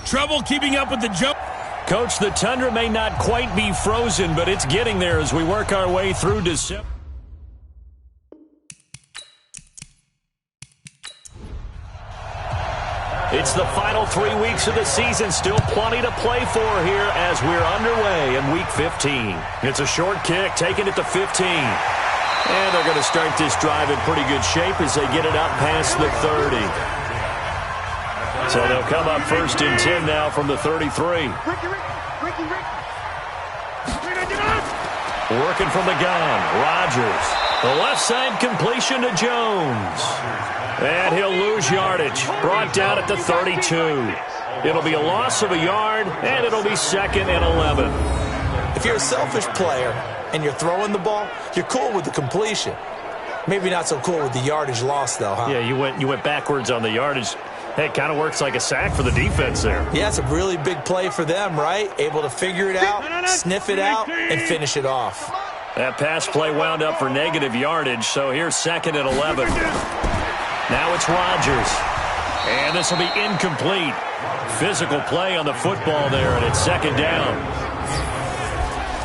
Trouble keeping up with the jump. Coach, the tundra may not quite be frozen, but it's getting there as we work our way through December. It's the final 3 weeks of the season. Still plenty to play for here as we're underway in Week 15. It's a short kick, taking it to 15. And they're going to start this drive in pretty good shape as they get it up past the 30. So they'll come up 1st and 10 now from the 33. Working from the gun, Rodgers. The left side completion to Jones. And he'll lose yardage. Brought down at the 32. It'll be a loss of a yard, and it'll be 2nd and 11. If you're a selfish player and you're throwing the ball, you're cool with the completion. Maybe not so cool with the yardage loss, though, huh? Yeah, you went backwards on the yardage. Hey, it kind of works like a sack for the defense there. Yeah, it's a really big play for them, right? Able to figure it out, sniff it out, and finish it off. That pass play wound up for negative yardage, so here's 2nd and 11. Now it's Rodgers. And this will be incomplete. Physical play on the football there, and it's 2nd down.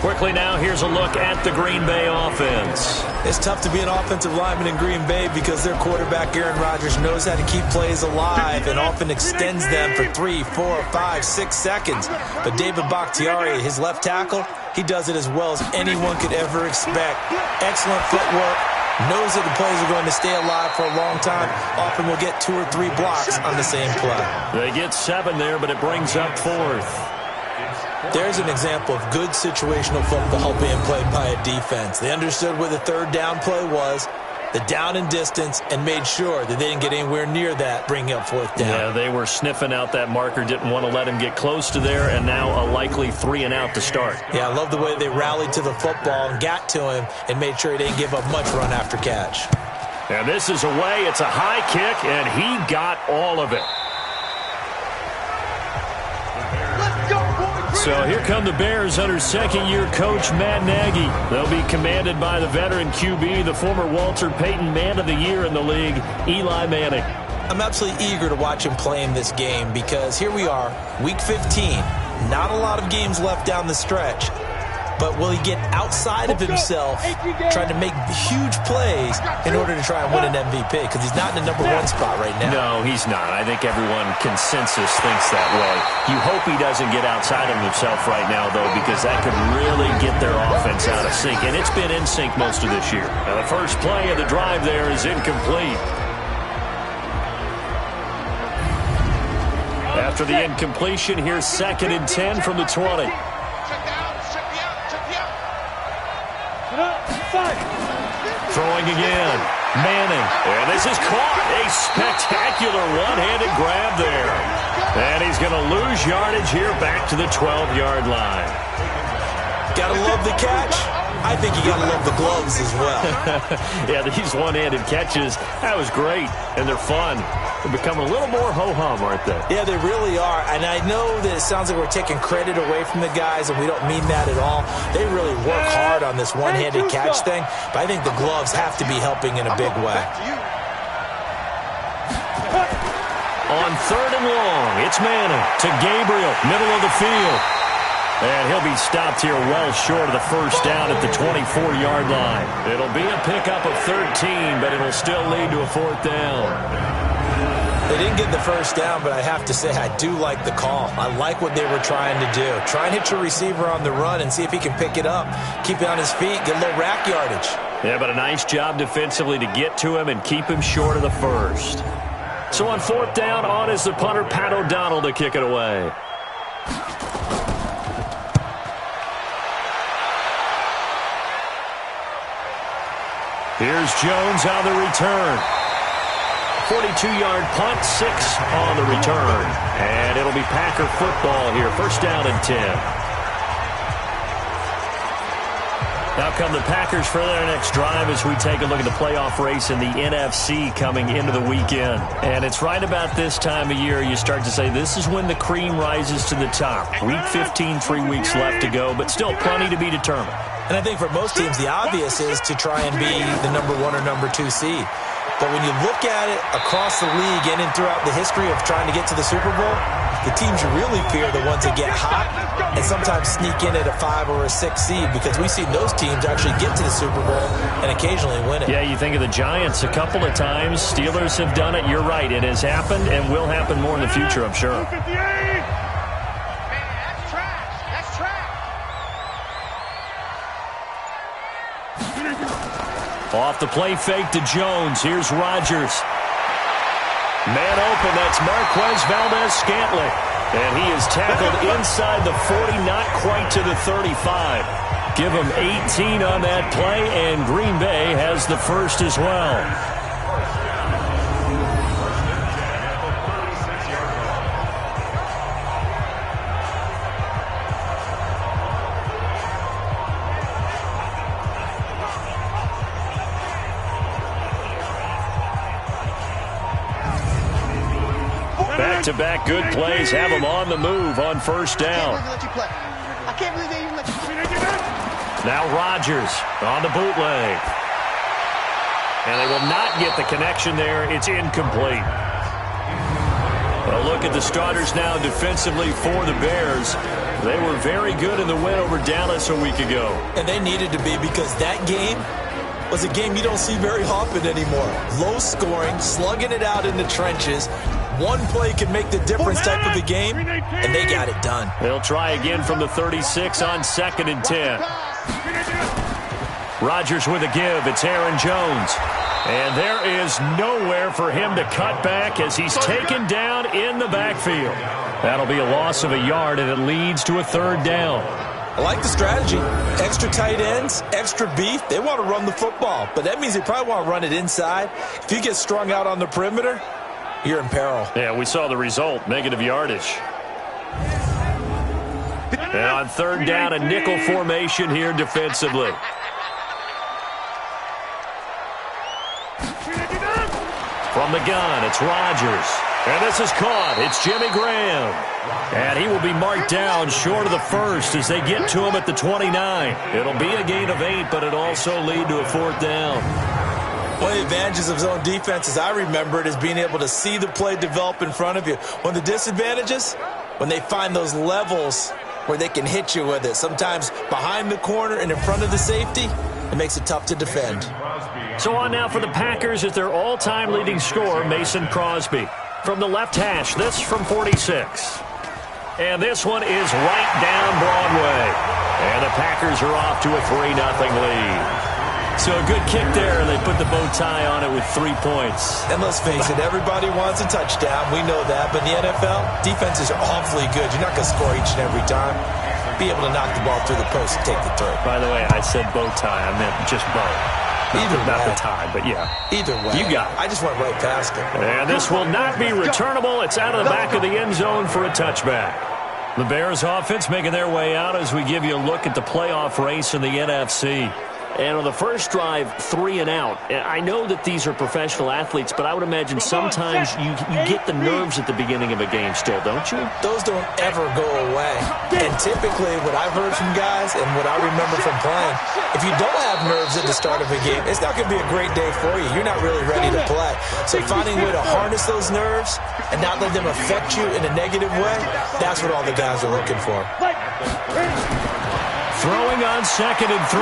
Quickly now, here's a look at the Green Bay offense. It's tough to be an offensive lineman in Green Bay because their quarterback, Aaron Rodgers, knows how to keep plays alive and often extends them for 3, 4, 5, 6 seconds. But David Bakhtiari, his left tackle, he does it as well as anyone could ever expect. Excellent footwork. Knows that the plays are going to stay alive for a long time. Often will get 2 or 3 blocks on the same play. They get 7 there, but it brings up 4th. There's an example of good situational football being played by a defense. They understood where the 3rd down play was, the down and distance, and made sure that they didn't get anywhere near that, bringing up 4th down. Yeah, they were sniffing out that marker, didn't want to let him get close to there, and now a likely 3 and out to start. Yeah, I love the way they rallied to the football and got to him and made sure he didn't give up much run after catch. And this is away. It's a high kick, and he got all of it. So here come the Bears under second-year coach Matt Nagy. They'll be commanded by the veteran QB, the former Walter Payton Man of the Year in the league, Eli Manning. I'm absolutely eager to watch him play in this game because here we are, Week 15. Not a lot of games left down the stretch. But will he get outside of himself trying to make huge plays in order to try and win an MVP? Because he's not in the number 1 spot right now. No, he's not. I think everyone consensus thinks that way. You hope he doesn't get outside of himself right now, though, because that could really get their offense out of sync. And it's been in sync most of this year. Now, the first play of the drive there is incomplete. After the incompletion, here's 2nd and 10 from the 20. Throwing again. Manning. And this is caught. A spectacular one-handed grab there. And he's going to lose yardage here back to the 12-yard line. Gotta love the catch. I think you gotta love the gloves as well. Yeah, these one-handed catches, that was great. And they're fun. They're becoming a little more ho-hum, aren't they? Yeah, they really are. And I know that it sounds like we're taking credit away from the guys, and we don't mean that at all. They really work hard on this one-handed catch thing, but I think the gloves have to be helping in a big way. On 3rd and long, it's Manning to Gabriel, middle of the field. And he'll be stopped here well short of the first down at the 24-yard line. It'll be a pickup of 13, but it'll still lead to a 4th down. They didn't get the first down, but I have to say I do like the call. I like what they were trying to do. Try and hit your receiver on the run and see if he can pick it up. Keep it on his feet, get a little rack yardage. Yeah, but a nice job defensively to get to him and keep him short of the first. So on 4th down, on is the punter, Pat O'Donnell, to kick it away. Here's Jones on the return. 42-yard punt, 6 on the return. And it'll be Packer football here. 1st down and 10. Now come the Packers for their next drive as we take a look at the playoff race in the NFC coming into the weekend. And it's right about this time of year you start to say this is when the cream rises to the top. Week 15, 3 weeks left to go, but still plenty to be determined. And I think for most teams, the obvious is to try and be the number 1 or number 2 seed. But when you look at it across the league and in throughout the history of trying to get to the Super Bowl, the teams you really fear are the ones that get hot and sometimes sneak in at a 5 or a 6 seed, because we've seen those teams actually get to the Super Bowl and occasionally win it. Yeah, you think of the Giants a couple of times. Steelers have done it. You're right. It has happened and will happen more in the future, I'm sure. Off the play fake to Jones. Here's Rodgers. Man open, that's Marquez Valdez-Scantling. And he is tackled inside the 40, not quite to the 35. Give him 18 on that play, and Green Bay has the first as well. Back-to-back good plays have them on the move on first down. I can't believe they even let you play. Now Rodgers on the bootleg. And they will not get the connection there. It's incomplete. A look at the starters now defensively for the Bears. They were very good in the win over Dallas a week ago. And they needed to be, because that game was a game you don't see very often anymore. Low scoring, slugging it out in the trenches. One play can make the difference type of a game, and they got it done. They'll try again from the 36 on 2nd and 10. Rodgers with a give. It's Aaron Jones. And there is nowhere for him to cut back as he's taken down in the backfield. That'll be a loss of a yard, and it leads to a 3rd down. I like the strategy. Extra tight ends, extra beef. They want to run the football, but that means they probably want to run it inside. If you get strung out on the perimeter, you're in peril. Yeah, we saw the result, negative yardage. And on 3rd down, a nickel formation here defensively. From the gun, it's Rodgers. And this is caught. It's Jimmy Graham. And he will be marked down short of the first as they get to him at the 29. It'll be a gain of 8, but it'll also lead to a 4th down. One of the advantages of zone defense, as I remember it, is being able to see the play develop in front of you. One of the disadvantages, when they find those levels where they can hit you with it. Sometimes behind the corner and in front of the safety, it makes it tough to defend. So on now for the Packers is their all-time leading scorer, Mason Crosby. From the left hash, this from 46. And this one is right down Broadway. And the Packers are off to a 3-0 lead. So a good kick there, and they put the bow tie on it with 3 points. And let's face it, everybody wants a touchdown. We know that. But in the NFL, defenses are awfully good. You're not going to score each and every time. Be able to knock the ball through the post and take the throw. By the way, I said bow tie. I meant just bow. Not the tie, but yeah. Either way. You got it. I just went right past it. And this will not be returnable. It's out of the back of the end zone for a touchback. The Bears offense making their way out as we give you a look at the playoff race in the NFC. And on the first drive, 3 and out. I know that these are professional athletes, but I would imagine sometimes you get the nerves at the beginning of a game still, don't you? Those don't ever go away. And typically what I've heard from guys and what I remember from playing, if you don't have nerves at the start of a game, it's not going to be a great day for you. You're not really ready to play. So finding a way to harness those nerves and not let them affect you in a negative way, that's what all the guys are looking for. Throwing on 2nd and 3.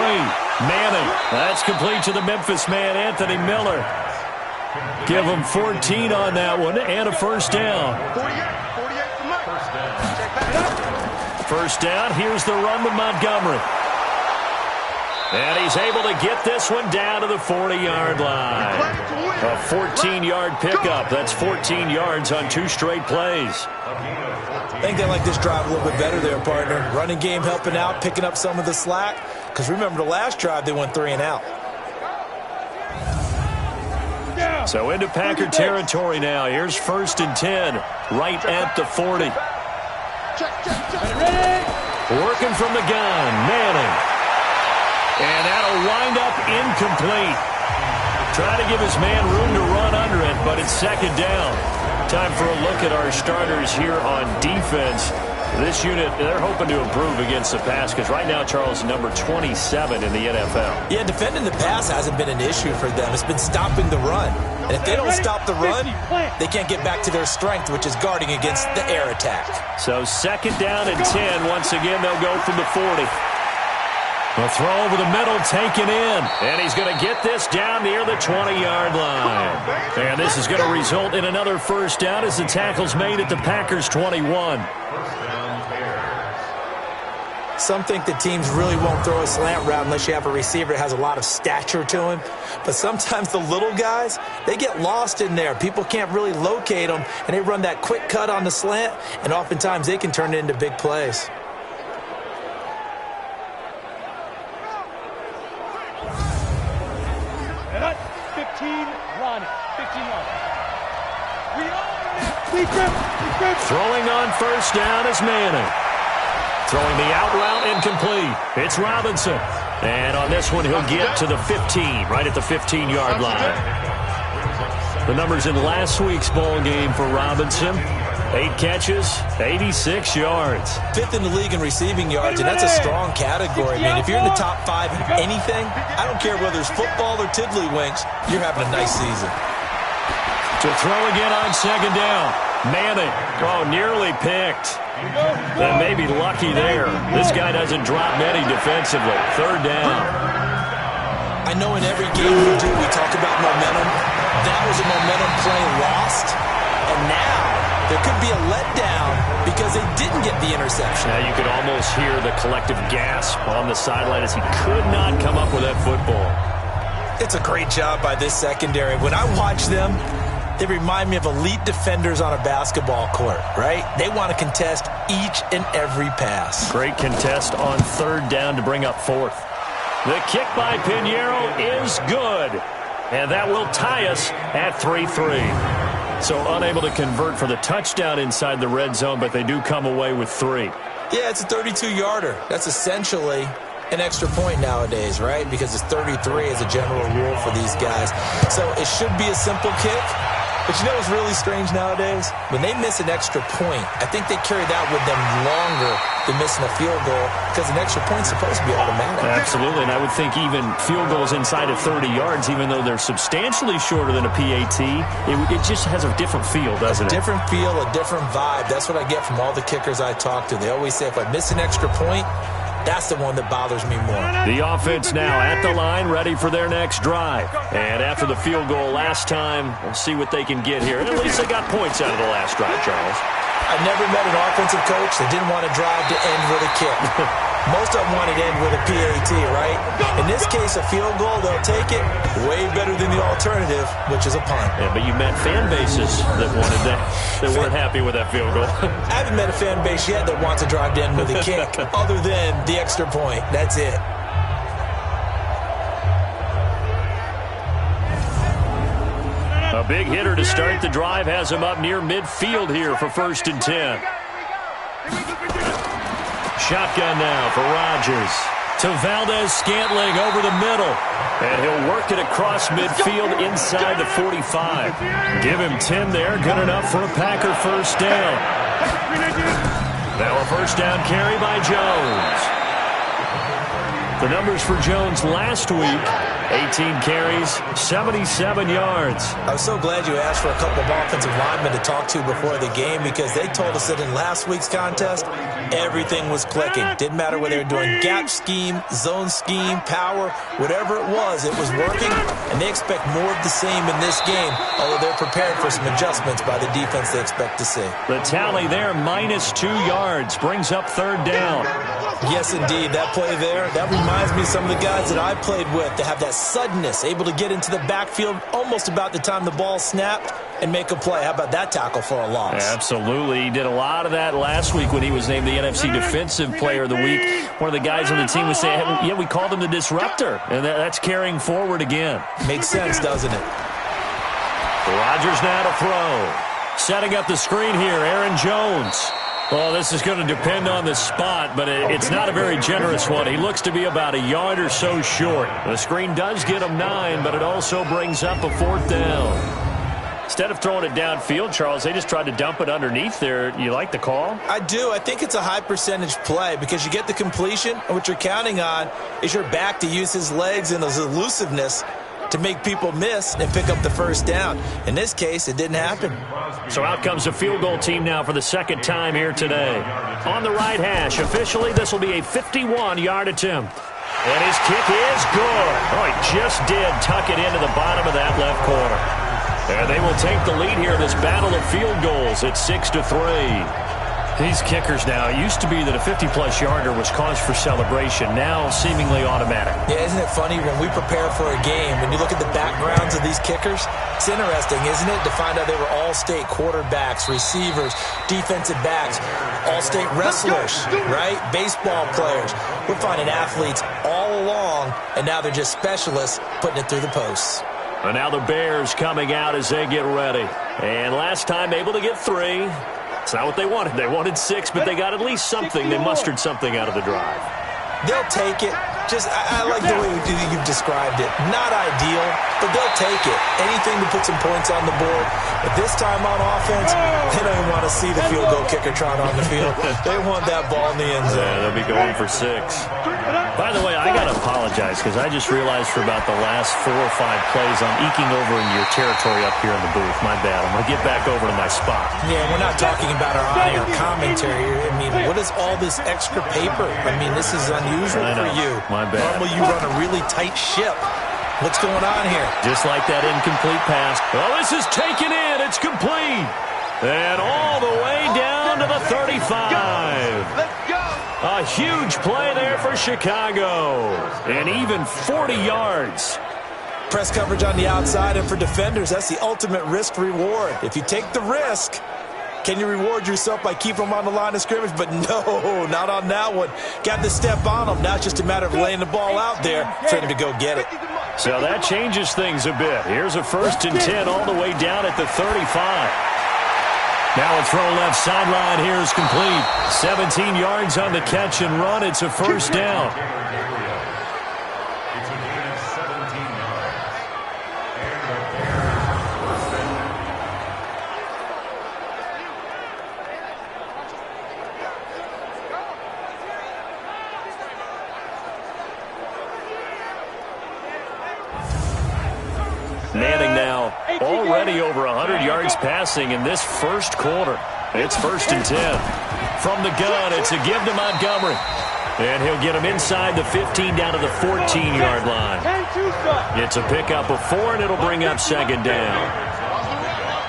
Manning. That's complete to the Memphis man, Anthony Miller. Give him 14 on that one and a first down. First down. Here's the run to Montgomery. And he's able to get this one down to the 40-yard line. A 14-yard pickup. That's 14 yards on 2 straight plays. I think they like this drive a little bit better there, partner. Running game helping out, picking up some of the slack. Because remember, the last drive, they went 3 and out. So into Packer territory now. Here's 1st and 10, right at the 40. Working from the gun, Manning. And that'll wind up incomplete. Trying to give his man room to run under it, but it's 2nd down. Time for a look at our starters here on defense. This unit, they're hoping to improve against the pass because right now, Charles, number 27 in the NFL. Yeah, defending the pass hasn't been an issue for them. It's been stopping the run. And if they don't stop the run, they can't get back to their strength, which is guarding against the air attack. So 2nd down and 10. Once again, they'll go from the 40. A throw over the middle, taken in. And he's going to get this down near the 20-yard line. And this is going to result in another first down as the tackle's made at the Packers' 21. Some think the teams really won't throw a slant route unless you have a receiver that has a lot of stature to him. But sometimes the little guys, they get lost in there. People can't really locate them, and they run that quick cut on the slant, and oftentimes they can turn it into big plays. Throwing on first down is Manning. Throwing the out route incomplete. It's Robinson. And on this one, he'll get to the 15, right at the 15-yard line. The numbers in last week's ball game for Robinson. 8 catches, 86 yards. 5th in the league in receiving yards, and that's a strong category. I mean, if you're in the top 5 in anything, I don't care whether it's football or tiddlywinks, you're having a nice season. To throw again on 2nd down. Manning, nearly picked. And maybe lucky there. This guy doesn't drop many defensively. 3rd down. I know in every game we do, we talk about momentum. That was a momentum play lost. And now there could be a letdown because they didn't get the interception. Now you could almost hear the collective gasp on the sideline as he could not come up with that football. It's a great job by this secondary. When I watch them, they remind me of elite defenders on a basketball court, right? They want to contest each and every pass. Great contest on 3rd down to bring up 4th. The kick by Pinheiro is good. And that will tie us at 3-3. So unable to convert for the touchdown inside the red zone, but they do come away with 3. Yeah, it's a 32-yarder. That's essentially an extra point nowadays, right? Because it's 33 as a general rule for these guys. So it should be a simple kick. But you know what's really strange nowadays? When they miss an extra point, I think they carry that with them longer than missing a field goal because an extra point's supposed to be automatic. Absolutely, and I would think even field goals inside of 30 yards, even though they're substantially shorter than a PAT, it just has a different feel, doesn't it? A different feel, a different vibe. That's what I get from all the kickers I talk to. They always say if I miss an extra point, that's the one that bothers me more. The offense now at the line, ready for their next drive. And after the field goal last time, we'll see what they can get here. And at least they got points out of the last drive, Charles. I've never met an offensive coach that didn't want to drive to end with a kick. Most of them wanted to end with a PAT, right? In this case, a field goal, they'll take it way better than the alternative, which is a punt. Yeah, but you met fan bases that wanted that, that weren't happy with that field goal. I haven't met a fan base yet that wants to drive to end with a kick, other than the extra point. That's it. A big hitter to start the drive has him up near midfield here for 1st and 10. Shotgun now for Rodgers. To Valdez-Scantling over the middle. And he'll work it across midfield inside the 45. Give him 10 there. Good enough for a Packer first down. Now a first down carry by Jones. The numbers for Jones last week, 18 carries, 77 yards. I was so glad you asked for a couple of offensive linemen to talk to before the game because they told us that in last week's contest, everything was clicking. Didn't matter whether they were doing gap scheme, zone scheme, power, whatever it was working, and they expect more of the same in this game, although they're prepared for some adjustments by the defense they expect to see. The tally there, -2 yards, brings up 3rd down. Yes, indeed. That play there, that reminds me of some of the guys that I played with to have that suddenness, able to get into the backfield almost about the time the ball snapped and make a play. How about that tackle for a loss? Absolutely. He did a lot of that last week when he was named the NFC Defensive Player of the Week. One of the guys on the team was saying, yeah, we called him the disruptor, and that's carrying forward again. Makes sense, doesn't it? Rodgers now to throw. Setting up the screen here, Aaron Jones. Well, this is going to depend on the spot, but it's not a very generous one. He looks to be about a yard or so short. The screen does get him 9, but it also brings up a 4th down. Instead of throwing it downfield, Charles, they just tried to dump it underneath there. You like the call? I do. I think it's a high percentage play because you get the completion, and what you're counting on is your back to use his legs and his elusiveness to make people miss and pick up the first down. In this case, it didn't happen. So out comes the field goal team now for the second time here today. On the right hash, officially, this will be a 51-yard attempt. And his kick is good. Oh, he just did tuck it into the bottom of that left corner. And they will take the lead here in this battle of field goals at 6-3. These kickers now, it used to be that a 50-plus yarder was cause for celebration, now seemingly automatic. Yeah, isn't it funny when we prepare for a game, when you look at the backgrounds of these kickers, it's interesting, isn't it, to find out they were all-state quarterbacks, receivers, defensive backs, all-state wrestlers, right? Baseball players. We're finding athletes all along, and now they're just specialists putting it through the posts. And now the Bears coming out as they get ready. And last time able to get 3. It's not what they wanted. They wanted 6, but they got at least something. They mustered something out of the drive. They'll take it. I like the way you've described it. Not ideal, but they'll take it. Anything to put some points on the board. But this time on offense, they don't even want to see the field goal kicker trot on the field. They want that ball in the end zone. Yeah, they'll be going for 6. By the way, I got to apologize because I just realized for about the last 4 or 5 plays I'm eking over in your territory up here in the booth. My bad. I'm going to get back over to my spot. Yeah, we're not talking about our on-air commentary. I mean, what is all this extra paper? I mean, this is unusual for you. My bad. Normally you run a really tight ship. What's going on here? Just like that incomplete pass. Well, this is taken in. It's complete. And all the way down to the 35. Let's go. A huge play there for Chicago. And even 40 yards. Press coverage on the outside, and for defenders, that's the ultimate risk reward. If you take the risk, can you reward yourself by keeping them on the line of scrimmage? But no, not on that one. Got to step on them. Now it's just a matter of laying the ball out there for him to go get it. So that changes things a bit. Here's a 1st and 10 all the way down at the 35. Now a throw left sideline here is complete. 17 yards on the catch and run. It's a 1st down. Manning now already over 100 yards passing in this first quarter. It's 1st and 10. From the gun, it's a give to Montgomery. And he'll get him inside the 15 down to the 14-yard line. It's a pickup of 4, and it'll bring up 2nd down.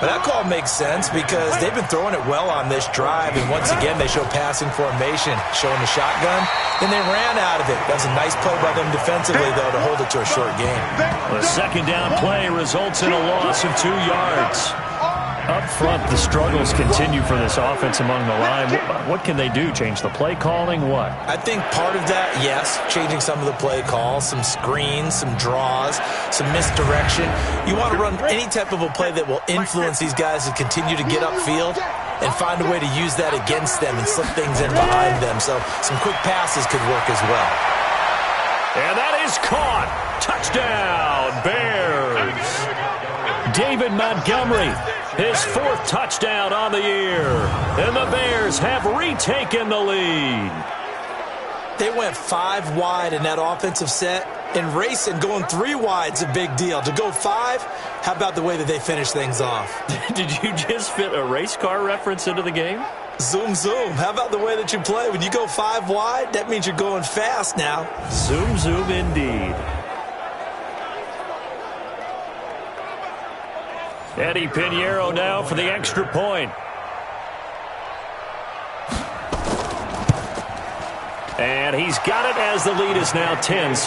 But that call makes sense because they've been throwing it well on this drive, and once again they show passing formation, showing the shotgun. Then they ran out of it. That's a nice play by them defensively, though, to hold it to a short game. The 2nd down play results in a loss of 2 yards. Up front, the struggles continue for this offense among the line. What can they do? Change the play calling? What? I think part of that, yes, changing some of the play calls, some screens, some draws, some misdirection. You want to run any type of a play that will influence these guys to continue to get upfield and find a way to use that against them and slip things in behind them. So some quick passes could work as well. And that is caught. Touchdown, Bears. David Montgomery. His 4th touchdown on the year. And the Bears have retaken the lead. They went 5 wide in that offensive set. And racing, going 3 wide is a big deal. To go 5, how about the way that they finish things off? Did you just fit a race car reference into the game? Zoom, zoom. How about the way that you play? When you go 5 wide, that means you're going fast now. Zoom, zoom indeed. Eddie Pinheiro now for the extra point. And he's got it as the lead is now 10-6.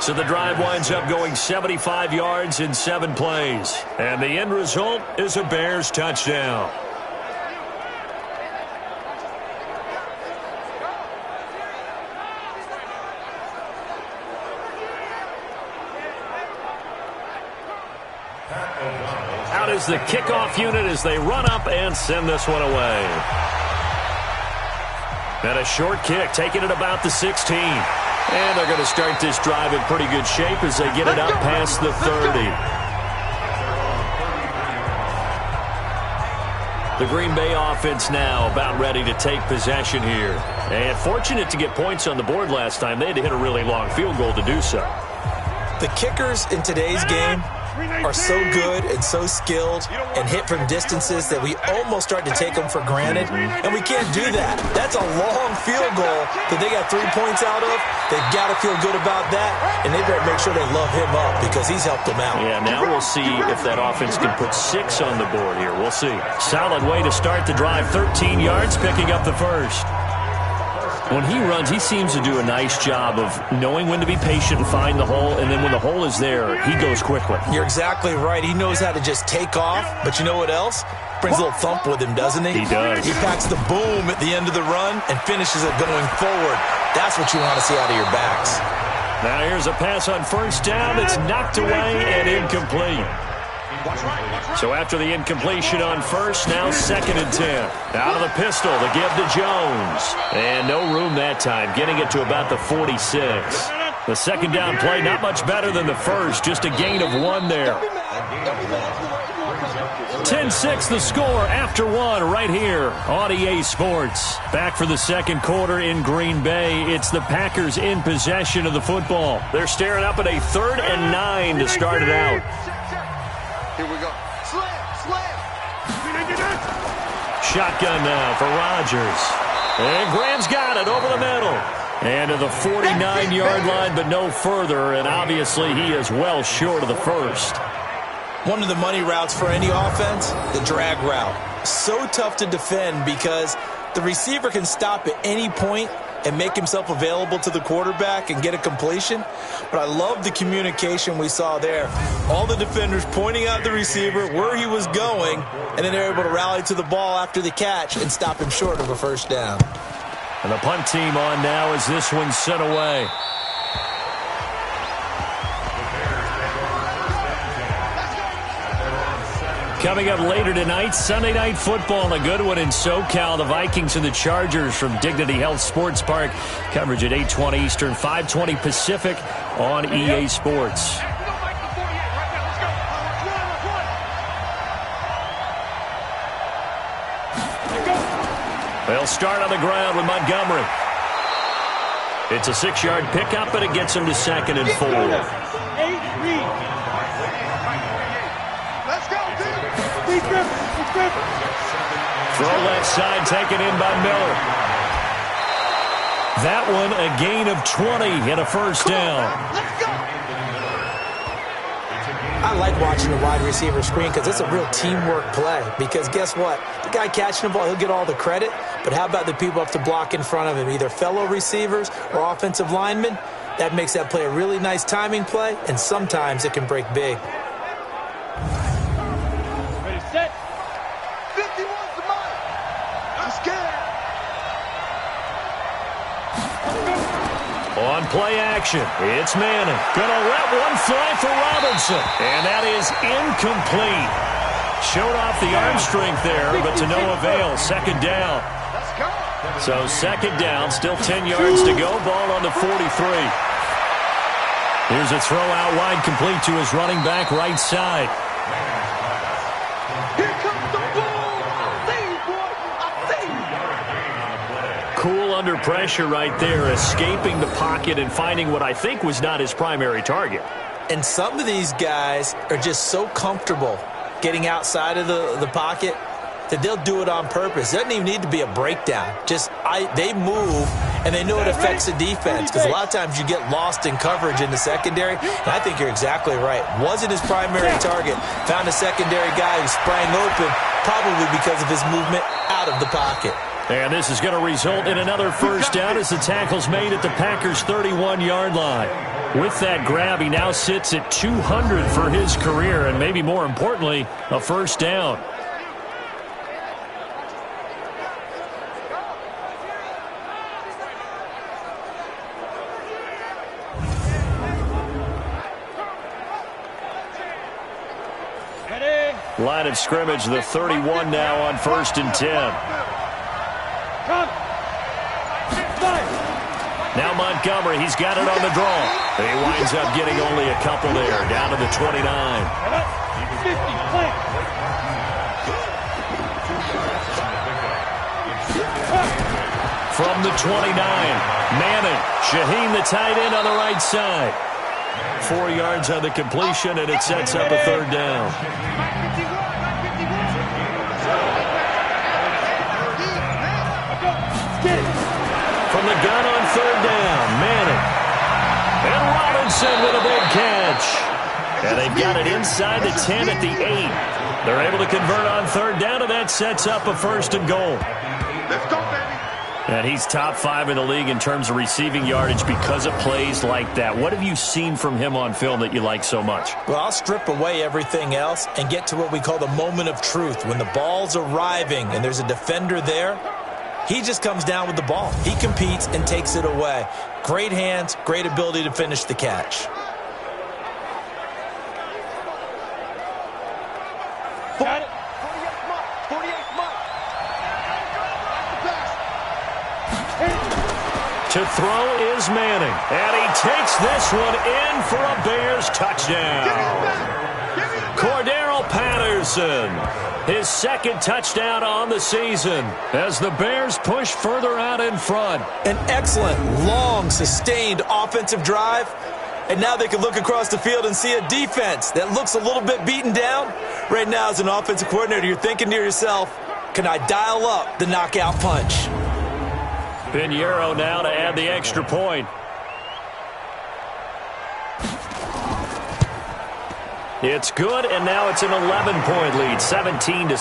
So the drive winds up going 75 yards in 7 plays. And the end result is a Bears touchdown. Out is the kickoff unit as they run up and send this one away. And a short kick, taking it about the 16. And they're going to start this drive in pretty good shape as they get it up past the 30. The Green Bay offense now about ready to take possession here. And fortunate to get points on the board last time. They had to hit a really long field goal to do so. The kickers in today's game are so good and so skilled and hit from distances that we almost start to take them for granted, and we can't do that. That's a long field goal that they got 3 points out of. They've got to feel good about that, and they better make sure they love him up because he's helped them out. Yeah, now we'll see if that offense can put 6 on the board here. We'll see. Solid way to start the drive. 13 yards, picking up the first. When he runs, he seems to do a nice job of knowing when to be patient and find the hole, and then when the hole is there, he goes quickly. You're exactly right. He knows how to just take off, but you know what else? Brings a little thump with him, doesn't he? He does. He packs the boom at the end of the run and finishes it going forward. That's what you want to see out of your backs. Now here's a pass on first down. It's knocked away and incomplete. So after the incompletion on first, now 2nd and 10. Out of the pistol, the give to Jones. And no room that time, getting it to about the 46. The second down play, not much better than the first, just a gain of 1 there. 10-6 the score after 1 right here on EA Sports. Back for the second quarter in Green Bay. It's the Packers in possession of the football. They're staring up at a 3rd and 9 to start it out. Here we go. Slam. Shotgun now for Rodgers. And Graham's got it over the middle. And to the 49-yard line, but no further. And obviously he is well short of the first. One of the money routes for any offense, the drag route. So tough to defend because the receiver can stop at any point and make himself available to the quarterback and get a completion. But I love the communication we saw there. All the defenders pointing out the receiver, where he was going, and then they're able to rally to the ball after the catch and stop him short of a first down. And the punt team on now as this one's sent away. Coming up later tonight, Sunday Night Football, a good one in SoCal. The Vikings and the Chargers from Dignity Health Sports Park. Coverage at 8:20 Eastern, 5:20 Pacific on EA Sports. They'll start on the ground with Montgomery. It's a 6-yard pickup, but it gets him to 2nd and 4. Throw left side, taken in by Miller. That one a gain of 20 and a first down. I like watching the wide receiver screen because it's a real teamwork play. Because guess what? The guy catching the ball, he'll get all the credit. But how about the people up to block in front of him, either fellow receivers or offensive linemen? That makes that play a really nice timing play, and sometimes it can break big. Ready, set. 51's the mark. I'm scared. On play action, it's Manning. Gonna let one fly for Robinson. And that is incomplete. Showed off the arm strength there, but to no avail. 2nd down. So 2nd down, still 10 yards to go. Ball on the 43. Here's a throw out wide, complete to his running back right side. Here comes the ball. I see you, boy. I see you. Cool under pressure right there, escaping the pocket and finding what I think was not his primary target. And some of these guys are just so comfortable getting outside of the pocket that they'll do it on purpose. It doesn't even need to be a breakdown. They move, and they know it affects the defense because a lot of times you get lost in coverage in the secondary, and I think you're exactly right. Wasn't his primary target. Found a secondary guy who sprang open, probably because of his movement out of the pocket. And this is going to result in another first down as the tackle's made at the Packers' 31-yard line. With that grab, he now sits at 200 for his career, and maybe more importantly, a first down. Line of scrimmage, the 31 now on 1st and 10. Now Montgomery, he's got it on the draw. He winds up getting only a couple there, down to the 29. From the 29, Manning, Shaheen the tight end on the right side. 4 yards on the completion, and it sets up a third down. From the gun on third down, Manning. And Robinson with a big catch. And they've got it inside the 10 at the 8. They're able to convert on third down, and that sets up a first and goal. Let's go, baby. And he's top 5 in the league in terms of receiving yardage because of plays like that. What have you seen from him on film that you like so much? Well, I'll strip away everything else and get to what we call the moment of truth. When the ball's arriving and there's a defender there, he just comes down with the ball. He competes and takes it away. Great hands, great ability to finish the catch. Got it. 48th month. 48th month. To throw is Manning. And he takes this one in for a Bears touchdown. Cordero Patterson, his second touchdown on the season as the Bears push further out in front. An excellent, long, sustained offensive drive. And now they can look across the field and see a defense that looks a little bit beaten down. Right now, as an offensive coordinator, you're thinking to yourself, can I dial up the knockout punch? Pinheiro now to add the extra point. It's good, and now it's an 11-point lead, 17-6.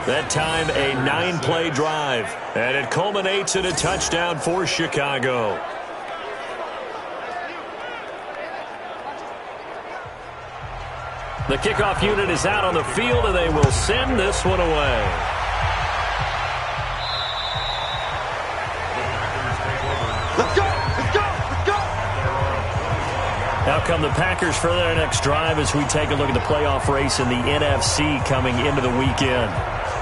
That time, a 9-play drive, and it culminates in a touchdown for Chicago. The kickoff unit is out on the field, and they will send this one away. Let's go. Let's go. Let's go. Now come the Packers for their next drive as we take a look at the playoff race in the NFC coming into the weekend.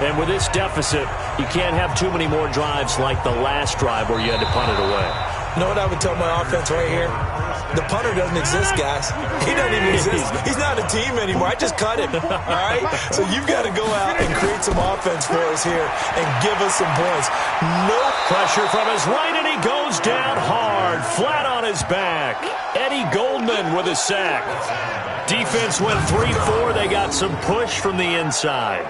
And with this deficit, you can't have too many more drives like the last drive where you had to punt it away. You know what I would tell my offense right here? The punter doesn't exist, guys. He doesn't even exist. He's not a team anymore. I just cut him, all right? So you've got to go out and create some offense for us here and give us some points. No pressure from his right, and he goes down hard, flat on his back. Eddie Goldman with a sack. Defense went 3-4. They got some push from the inside.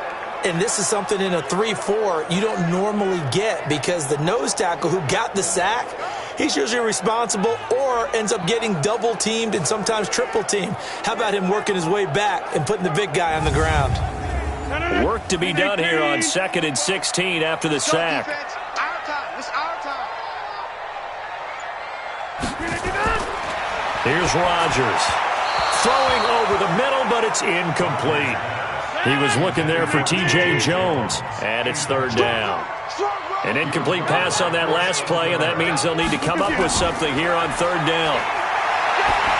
And this is something in a 3-4 you don't normally get because the nose tackle who got the sack, he's usually responsible or ends up getting double-teamed and sometimes triple-teamed. How about him working his way back and putting the big guy on the ground? Work to be done here on 2nd and 16 after the sack. Our time. It's our time. Here's Rodgers. Throwing over the middle, but it's incomplete. He was looking there for T.J. Jones, and it's third down. An incomplete pass on that last play, and that means they'll need to come up with something here on third down.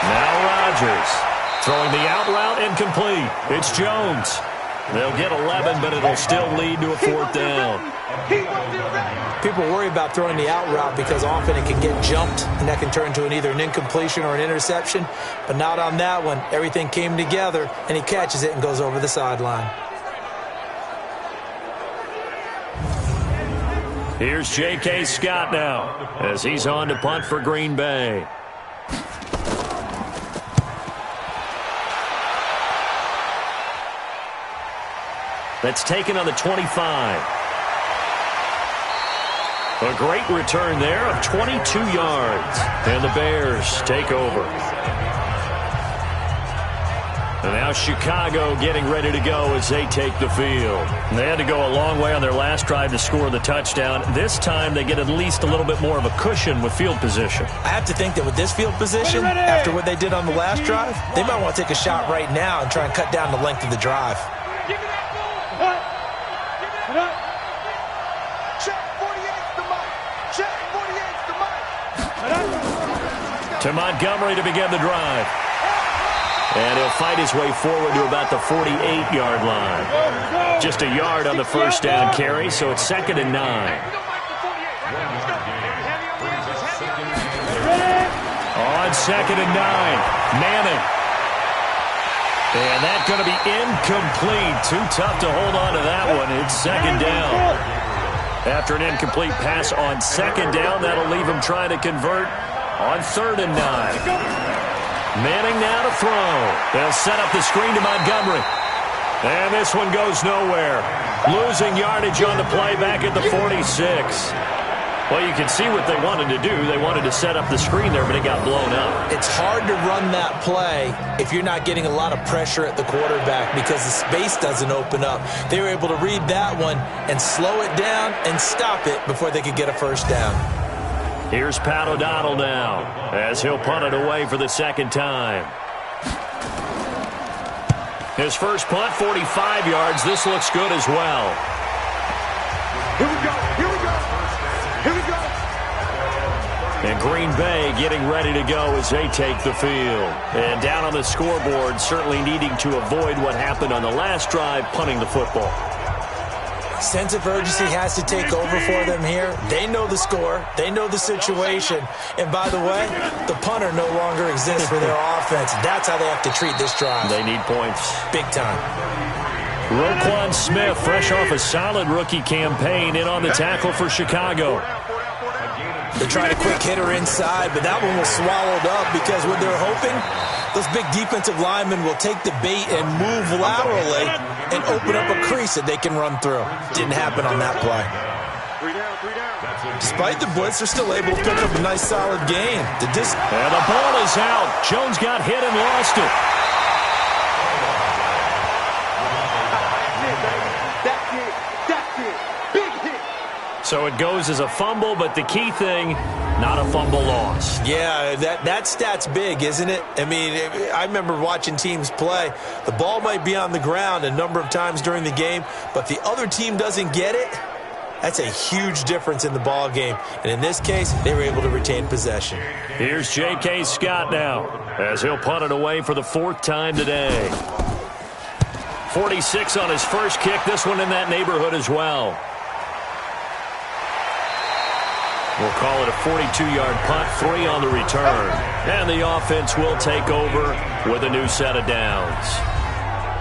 Now Rodgers throwing the out route incomplete. It's Jones. They'll get 11, but it'll still lead to a fourth down. People worry about throwing the out route because often it can get jumped, and that can turn into either an incompletion or an interception. But not on that one. Everything came together, and he catches it and goes over the sideline. Here's J.K. Scott now as he's on to punt for Green Bay. That's taken on the 25. A great return there of 22 yards. And the Bears take over. And now Chicago getting ready to go as they take the field. And they had to go a long way on their last drive to score the touchdown. This time they get at least a little bit more of a cushion with field position. I have to think that with this field position, after what they did on the last drive, they might want to take a shot right now and try and cut down the length of the drive. To Montgomery to begin the drive. And he'll fight his way forward to about the 48-yard line. Just a yard on the first down carry, so it's 2nd and 9. On 2nd and 9, Manning. And that's going to be incomplete. Too tough to hold on to that one. It's 2nd down. After an incomplete pass on 2nd down, that'll leave him trying to convert on 3rd and 9. Manning now to throw. They'll set up the screen to Montgomery. And this one goes nowhere. Losing yardage on the play back at the 46. Well, you can see what they wanted to do. They wanted to set up the screen there, but it got blown up. It's hard to run that play if you're not getting a lot of pressure at the quarterback because the space doesn't open up. They were able to read that one and slow it down and stop it before they could get a first down. Here's Pat O'Donnell now as he'll punt it away for the 2nd time. His first punt, 45 yards. This looks good as well. Here we go. Here we go. Here we go. And Green Bay getting ready to go as they take the field. And down on the scoreboard, certainly needing to avoid what happened on the last drive, punting the football. Sense of urgency has to take over for them here. They know the score. They know the situation. And by the way, the punter no longer exists for their offense. That's how they have to treat this drive. They need points. Big time. Roquan Smith, fresh off a solid rookie campaign, in on the tackle for Chicago. They tried a quick hitter inside, but that one was swallowed up because what they're hoping, those big defensive linemen will take the bait and move laterally and open up a crease that they can run through. Didn't happen on that play. Despite the blitz, they're still able to pick up a nice, solid gain. And the ball is out. Jones got hit and lost it. So it goes as a fumble, but the key thing, not a fumble loss. Yeah, that stat's big, isn't it? I mean, I remember watching teams play. The ball might be on the ground a number of times during the game, but the other team doesn't get it. That's a huge difference in the ball game. And in this case, they were able to retain possession. Here's J.K. Scott now as he'll punt it away for the 4th time today. 46 on his first kick. This one in that neighborhood as well. We'll call it a 42-yard punt, 3 on the return. And the offense will take over with a new set of downs.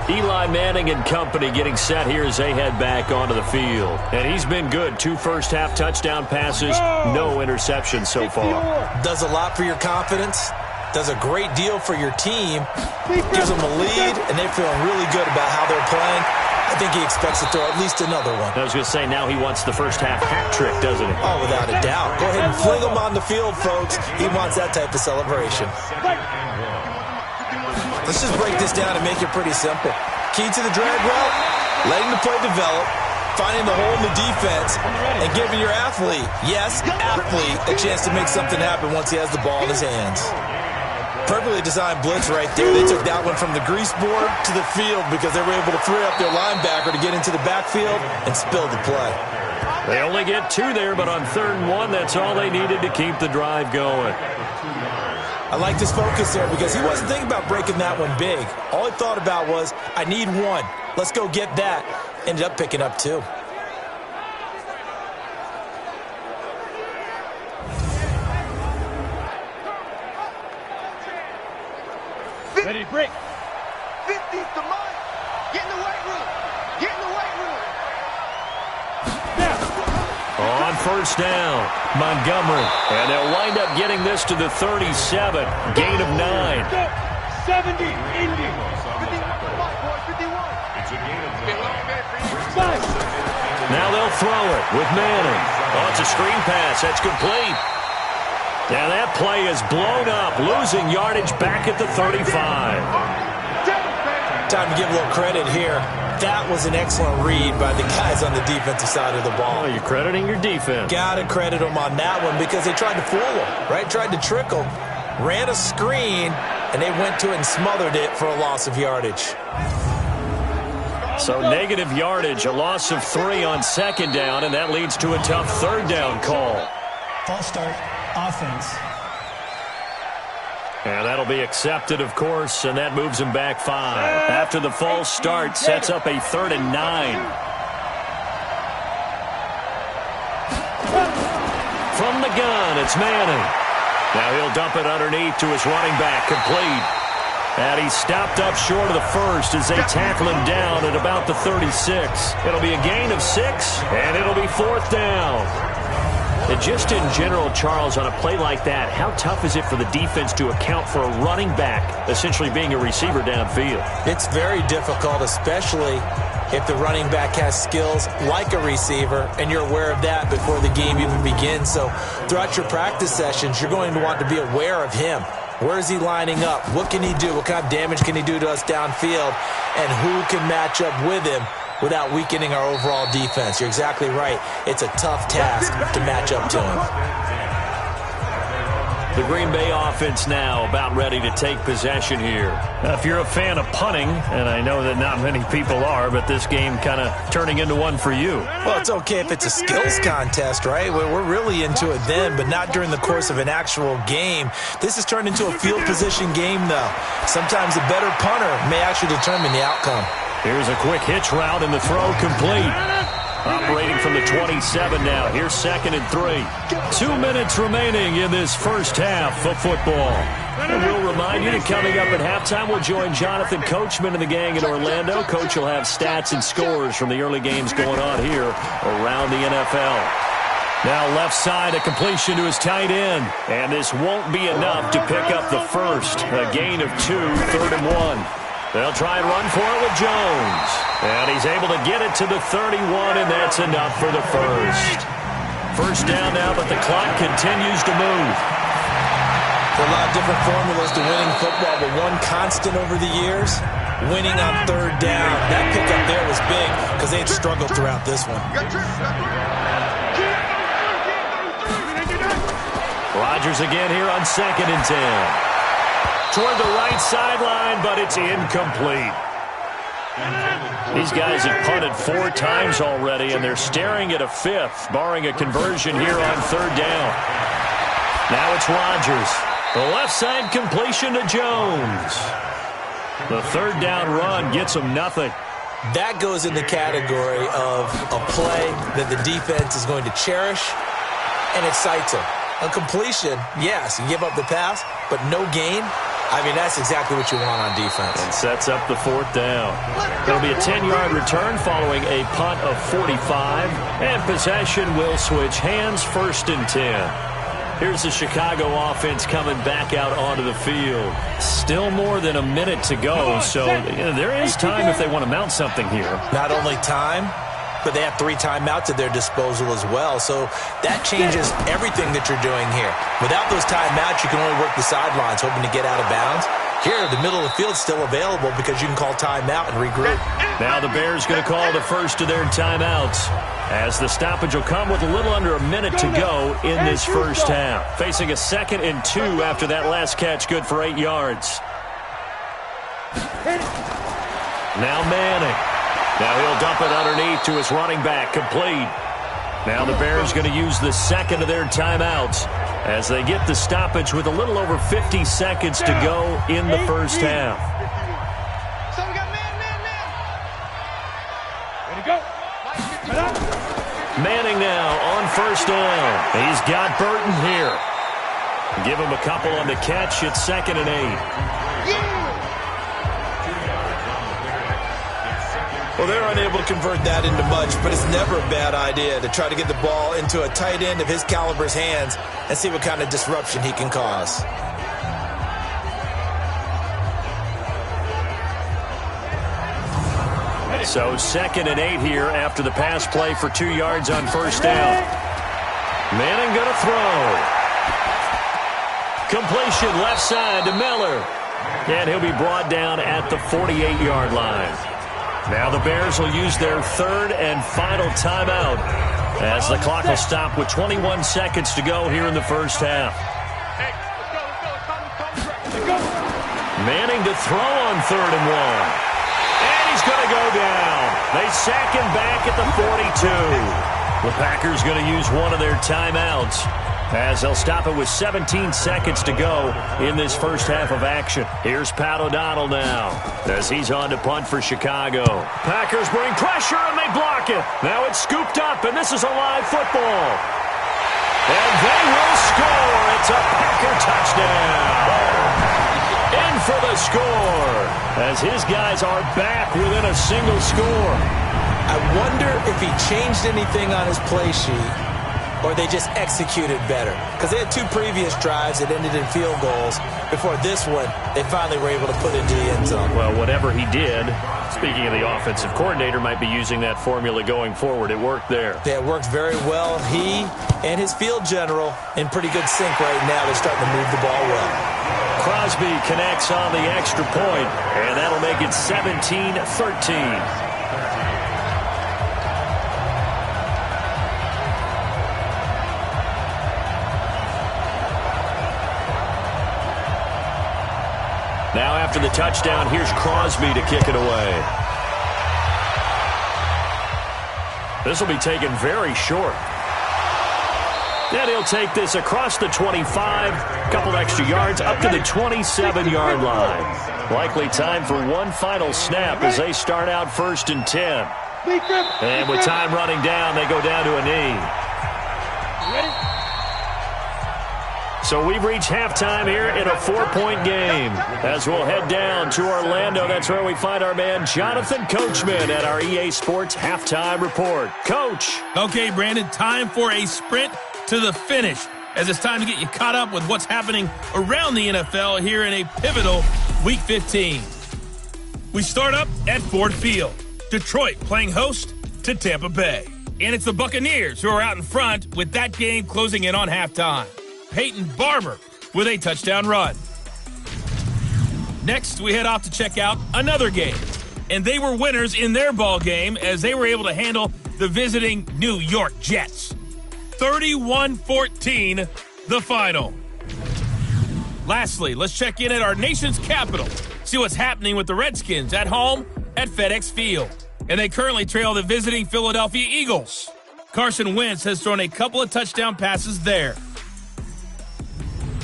Eli Manning and company getting set here as they head back onto the field. And he's been good. 2 first-half touchdown passes, no interceptions so far. Does a lot for your confidence. Does a great deal for your team. Gives them a lead, and they're feeling really good about how they're playing. I think he expects to throw at least another one. I was going to say, now he wants the first-half hat trick, doesn't he? Oh, without a doubt. Go ahead and fling him on the field, folks. He wants that type of celebration. Let's just break this down and make it pretty simple. Key to the drag route, letting the play develop, finding the hole in the defense, and giving your athlete, yes, athlete, a chance to make something happen once he has the ball in his hands. Perfectly designed blitz right there. They took that one from the grease board to the field because they were able to free up their linebacker to get into the backfield and spill the play. They only get 2 there, but on 3rd and 1, that's all they needed to keep the drive going. I like this focus there because he wasn't thinking about breaking that one big. All he thought about was, I need 1. Let's go get that. Ended up picking up 2. Ready to break. 50's the mark. Get in the weight room. Get in the weight room. Now. On 1st down, Montgomery. And they'll wind up getting this to the 37. Gain of 9. 70, Indy. 51. It's a gain of 9. Now they'll throw it with Manning. Oh, it's a screen pass. That's complete. Now that play is blown up, losing yardage back at the 35. Time to give a little credit here. That was an excellent read by the guys on the defensive side of the ball. Oh, you're crediting your defense. Got to credit them on that one because they tried to fool them, right? Tried to trick them, ran a screen, and they went to it and smothered it for a loss of yardage. So negative yardage, a loss of 3 on 2nd down, and that leads to a tough 3rd down call. False start. Offense. And that'll be accepted, of course, and that moves him back 5. After the false start, sets up a 3rd and 9. from the gun. It's Manning. Now he'll dump it underneath to his running back, complete. And he's stopped up short of the first as they tackle him down at about the 36. It'll be a gain of 6, and it'll be 4th down. And just in general, Charles, on a play like that, how tough is it for the defense to account for a running back essentially being a receiver downfield? It's very difficult, especially if the running back has skills like a receiver, and you're aware of that before the game even begins. So throughout your practice sessions, you're going to want to be aware of him. Where is he lining up? What can he do? What kind of damage can he do to us downfield? And who can match up with him without weakening our overall defense? You're exactly right. It's a tough task to match up to him. The Green Bay offense now about ready to take possession here. Now, if you're a fan of punting, and I know that not many people are, but this game kind of turning into one for you. Well, it's okay if it's a skills contest, right? We're really into it then, but not during the course of an actual game. This has turned into a field position game, though. Sometimes a better punter may actually determine the outcome. Here's a quick hitch route, and the throw complete. Operating from the 27 now. Here's 2nd and 3. 2 minutes remaining in this first half of football. And we'll remind you that coming up at halftime, we'll join Jonathan Coachman and the gang in Orlando. Coach will have stats and scores from the early games going on here around the NFL. Now left side, a completion to his tight end. And this won't be enough to pick up the first. A gain of 2, 3rd and 1. They'll try and run for it with Jones. And he's able to get it to the 31, and that's enough for the first. First down now, but the clock continues to move. There are a lot of different formulas to winning football, but one constant over the years, winning on 3rd down. That pickup there was big because they had struggled throughout this one. Rodgers again here on 2nd and 10. Toward the right sideline, but it's incomplete. These guys have punted 4 times already, and they're staring at a 5th, barring a conversion here on 3rd down. Now it's Rodgers. The left side completion to Jones. The 3rd down run gets him nothing. That goes in the category of a play that the defense is going to cherish, and excites them. A completion, yes, you give up the pass, but no gain. I mean, that's exactly what you want on defense. And sets up the 4th down. It'll be a 10-yard return following a punt of 45. And possession will switch hands, 1st and 10. Here's the Chicago offense coming back out onto the field. Still more than a minute to go, so there is time if they want to mount something here. Not only time, but they have 3 timeouts at their disposal as well. So that changes everything that you're doing here. Without those timeouts, you can only work the sidelines, hoping to get out of bounds. Here, the middle of the field's still available because you can call timeout and regroup. Now the Bears going to call the first of their timeouts, as the stoppage will come with a little under a minute to go in this first half. Facing a 2nd and 2 after that last catch, good for 8 yards. Now Manning. Now he'll dump it underneath to his running back, complete. Now the Bears going to use the 2nd of their timeouts as they get the stoppage with a little over 50 seconds to go in the first half. So we got man. Ready to go. Manning now on 1st down. He's got Burton here. Give him a couple on the catch. It's 2nd and 8. Well, they're unable to convert that into much, but it's never a bad idea to try to get the ball into a tight end of his caliber's hands and see what kind of disruption he can cause. So 2nd and 8 here after the pass play for 2 yards on 1st down. Manning going to throw. Completion left side to Miller. And he'll be brought down at the 48-yard line. Now the Bears will use their 3rd and final timeout as the clock will stop with 21 seconds to go here in the first half. Manning to throw on 3rd and 1. And he's going to go down. They sack him back at the 42. The Packers going to use one of their timeouts as they'll stop it with 17 seconds to go in this first half of action. Here's Pat O'Donnell now as he's on to punt for Chicago. Packers bring pressure and they block it. Now it's scooped up and this is a live football. And they will score. It's a Packer touchdown. In for the score, as his guys are back within a single score. I wonder if he changed anything on his play sheet or they just executed better. Because they had 2 previous drives that ended in field goals. Before this one, they finally were able to put into the end zone. Well, whatever he did, speaking of the offensive coordinator, might be using that formula going forward. It worked there. Yeah, it worked very well. He and his field general in pretty good sync right now. They're starting to move the ball well. Crosby connects on the extra point, and that'll make it 17-13. Now after the touchdown, here's Crosby to kick it away. This will be taken very short. Then he'll take this across the 25, couple extra yards, up to the 27-yard line. Likely time for one final snap as they start out 1st and 10. And with time running down, they go down to a knee. Ready? So we've reached halftime here in a 4-point game. As we'll head down to Orlando, that's where we find our man Jonathan Coachman at our EA Sports Halftime Report. Coach. Okay, Brandon, time for a sprint to the finish, as it's time to get you caught up with what's happening around the NFL here in a pivotal Week 15. We start up at Ford Field. Detroit playing host to Tampa Bay. And it's the Buccaneers who are out in front with that game closing in on halftime. Peyton Barber with a touchdown run. Next, we head off to check out another game. And they were winners in their ball game as they were able to handle the visiting New York Jets. 31-14, the final. Lastly, let's check in at our nation's capital. See what's happening with the Redskins at home at FedEx Field. And they currently trail the visiting Philadelphia Eagles. Carson Wentz has thrown a couple of touchdown passes there.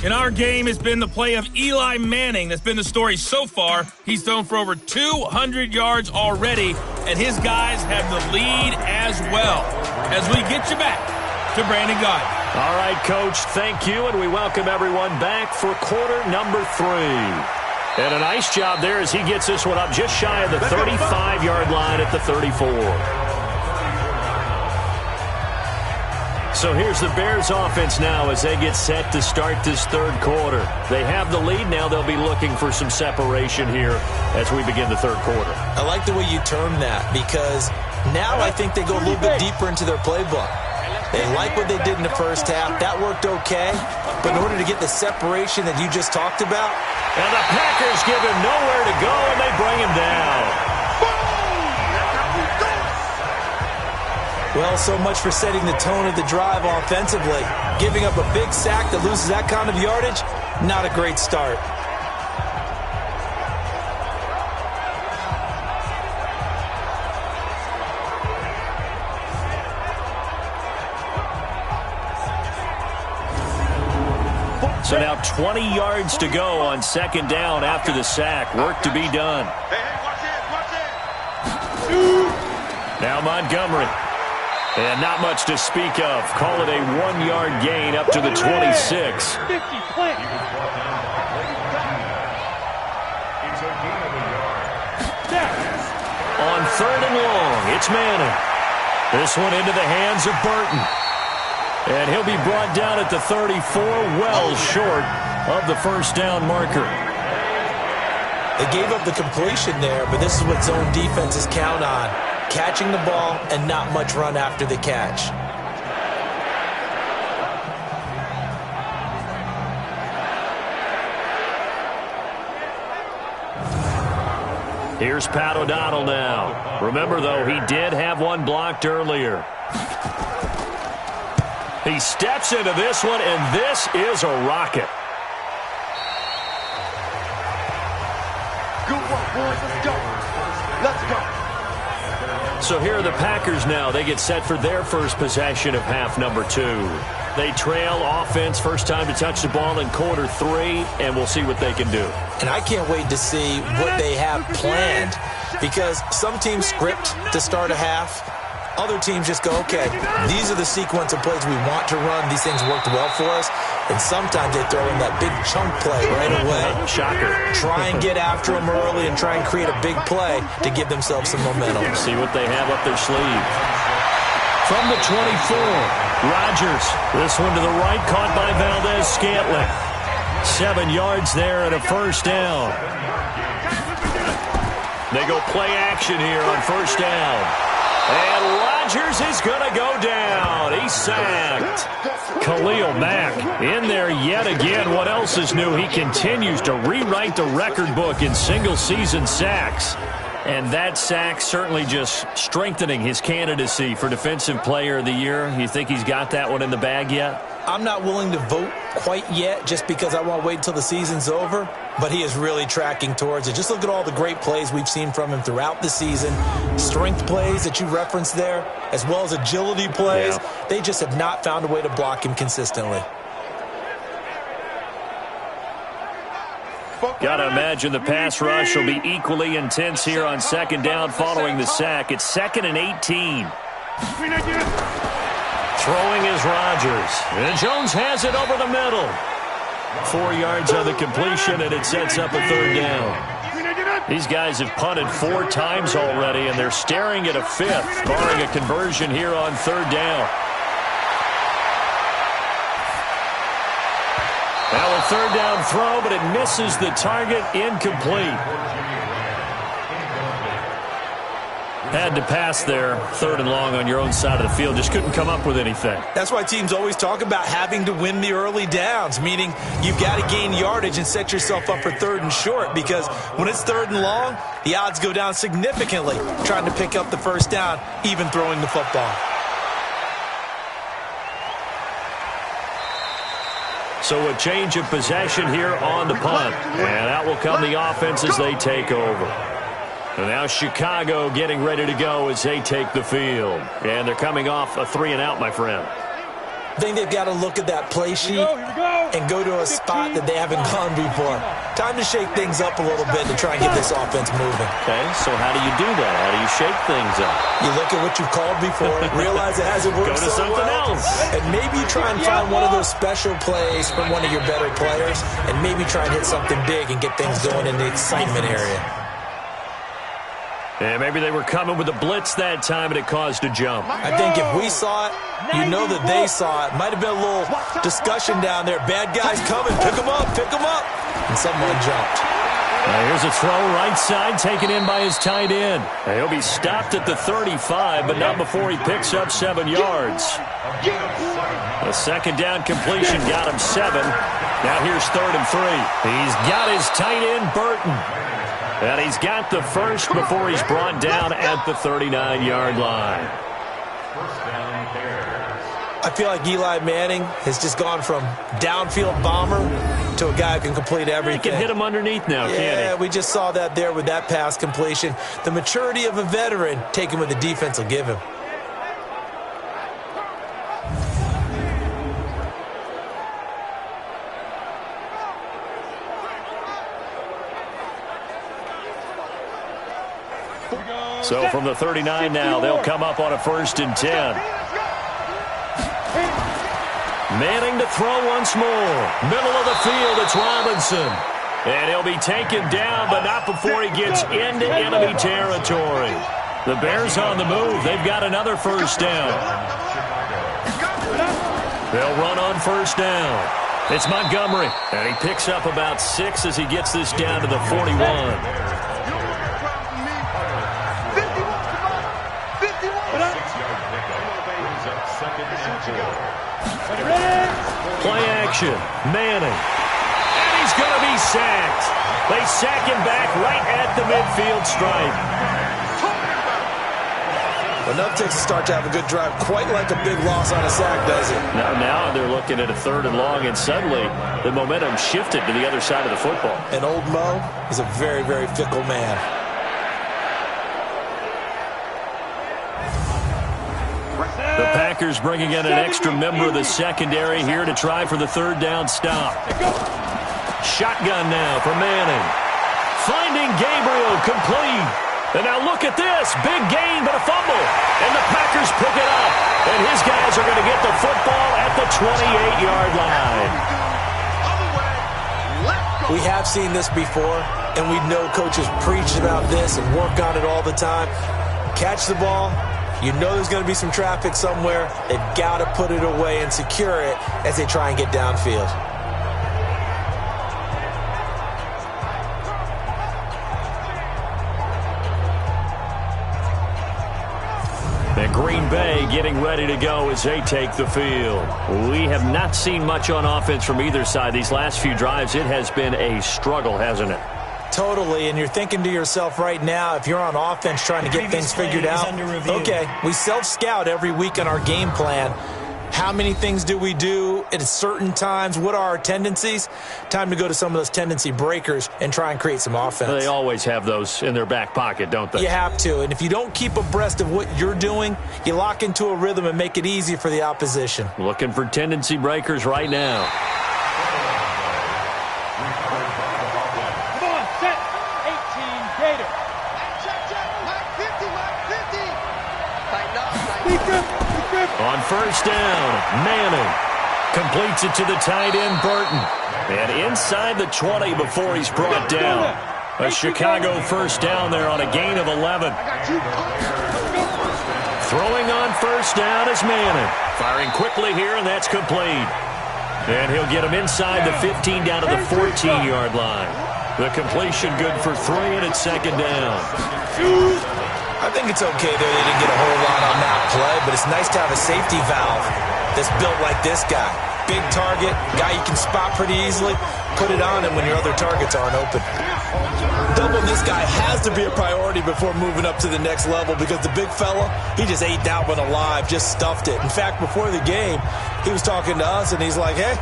In our game, it's been the play of Eli Manning that's been the story so far. He's thrown for over 200 yards already, and his guys have the lead as well. As we get you back to Brandon Gaudin. All right, Coach, thank you, and we welcome everyone back for quarter number 3. And a nice job there as he gets this one up just shy of the 35-yard line at the 34. So here's the Bears offense now as they get set to start this 3rd quarter. They have the lead now. They'll be looking for some separation here as we begin the 3rd quarter. I like the way you term that because now I think they go a little bit deeper into their playbook. They like what they did in the first half. That worked okay. But in order to get the separation that you just talked about. And the Packers give him nowhere to go, and they bring him down. Well, so much for setting the tone of the drive offensively. Giving up a big sack that loses that kind of yardage, not a great start. So now 20 yards to go on 2nd down after the sack. Work to be done. Now Montgomery. And not much to speak of. Call it a 1-yard gain up to the 26. On 3rd and long, it's Manning. This one into the hands of Burton. And he'll be brought down at the 34, well short of the 1st down marker. They gave up the completion there, but this is what zone defenses count on. Catching the ball and not much run after the catch. Here's Pat O'Donnell now. Remember, though, he did have one blocked earlier. He steps into this one, and this is a rocket. Good work, boys. Let's go. Let's go. So here are the Packers now. They get set for their first possession of half number 2. They trail offense, first time to touch the ball in quarter 3, and we'll see what they can do. And I can't wait to see what they have planned because some teams script to start a half. Other teams just go, okay, these are the sequence of plays we want to run. These things worked well for us. And sometimes they throw in that big chunk play right away. Shocker. Try and get after them early and try and create a big play to give themselves some momentum. See what they have up their sleeve. From the 24, Rodgers. This one to the right, caught by Valdez-Scantling. 7 yards there and a first down. They go play action here on first down. And Rodgers is going to go down. He's sacked. Khalil Mack in there yet again. What else is new? He continues to rewrite the record book in single-season sacks. And that sack certainly just strengthening his candidacy for Defensive Player of the Year. You think he's got that one in the bag yet? I'm not willing to vote quite yet just because I want to wait until the season's over, but he is really tracking towards it. Just look at all the great plays we've seen from him throughout the season. Strength plays that you referenced there, as well as agility plays. Yeah. They just have not found a way to block him consistently. Got to imagine the pass rush will be equally intense here on second down following the sack. It's 2nd and 18. Throwing is Rodgers. And Jones has it over the middle. 4 yards on the completion, and it sets up a third down. These guys have punted 4 times already, and they're staring at a 5th, barring a conversion here on third down. Now a third down throw, but it misses the target, incomplete. Had to pass there, 3rd and long on your own side of the field. Just couldn't come up with anything. That's why teams always talk about having to win the early downs, meaning you've got to gain yardage and set yourself up for 3rd and short, because when it's 3rd and long, the odds go down significantly trying to pick up the first down, even throwing the football. So a change of possession here on the punt. And out will come the offense as they take over. And now Chicago getting ready to go as they take the field. And they're coming off a 3-and-out, my friend. I think they've got to look at that play sheet and go to a spot that they haven't gone before. Time to shake things up a little bit to try and get this offense moving. Okay, so how do you do that? How do you shake things up? You look at what you've called before, realize it hasn't worked Go to something else. And maybe try and find one of those special plays from one of your better players, and maybe try and hit something big and get things going in the excitement area. And maybe they were coming with a blitz that time, and it caused a jump. I think if we saw it, you know that they saw it. Might have been a little discussion down there. Bad guys coming. Pick them up. Pick them up. And someone jumped. Now here's a throw right side taken in by his tight end. Now he'll be stopped at the 35, but not before he picks up 7 yards. The second down completion got him 7. Now here's 3rd and 3. He's got his tight end, Burton. And he's got the first before he's brought down at the 39-yard line. I feel like Eli Manning has just gone from downfield bomber to a guy who can complete everything. He can hit him underneath now, can't he? Yeah, we just saw that there with that pass completion. The maturity of a veteran taken what the defense will give him. So from the 39 now, they'll come up on a 1st and 10. Manning to throw once more. Middle of the field, it's Robinson. And he'll be taken down, but not before he gets into enemy territory. The Bears on the move. They've got another first down. They'll run on first down. It's Montgomery. And he picks up about 6 as he gets this down to the 41. Play action. Manning. And he's going to be sacked. They sack him back right at the midfield stripe. Enough takes a start to have a good drive. Quite like a big loss on a sack, does it? Now they're looking at a 3rd and long, and suddenly the momentum shifted to the other side of the football. And old Mo is a very, very fickle man. The Packers bringing in an extra member of the secondary here to try for the 3rd down stop. Shotgun now for Manning. Finding Gabriel, complete. And now look at this. Big gain, but a fumble. And the Packers pick it up. And his guys are going to get the football at the 28-yard line. We have seen this before, and we know coaches preach about this and work on it all the time. Catch the ball. You know there's going to be some traffic somewhere. They've got to put it away and secure it as they try and get downfield. And Green Bay getting ready to go as they take the field. We have not seen much on offense from either side. These last few drives, it has been a struggle, hasn't it? Totally, and you're thinking to yourself right now, if you're on offense trying to get things figured out, okay, we self-scout every week on our game plan. How many things do we do at certain times? What are our tendencies? Time to go to some of those tendency breakers and try and create some offense. They always have those in their back pocket, don't they? You have to, and if you don't keep abreast of what you're doing, you lock into a rhythm and make it easy for the opposition. Looking for tendency breakers right now. On first down, Manning completes it to the tight end, Burton. And inside the 20 before he's brought down. A Chicago first down there on a gain of 11. Throwing on first down is Manning. Firing quickly here, and that's complete. And he'll get him inside the 15 down to the 14-yard line. The completion good for 3, and it's second down. I think it's okay there. They didn't get a whole lot on that play, but it's nice to have a safety valve that's built like this guy. Big target, guy you can spot pretty easily. Put it on him when your other targets aren't open. Doubling this guy has to be a priority before moving up to the next level because the big fella, he just ate that one alive, just stuffed it. In fact, before the game, he was talking to us, and he's like, hey,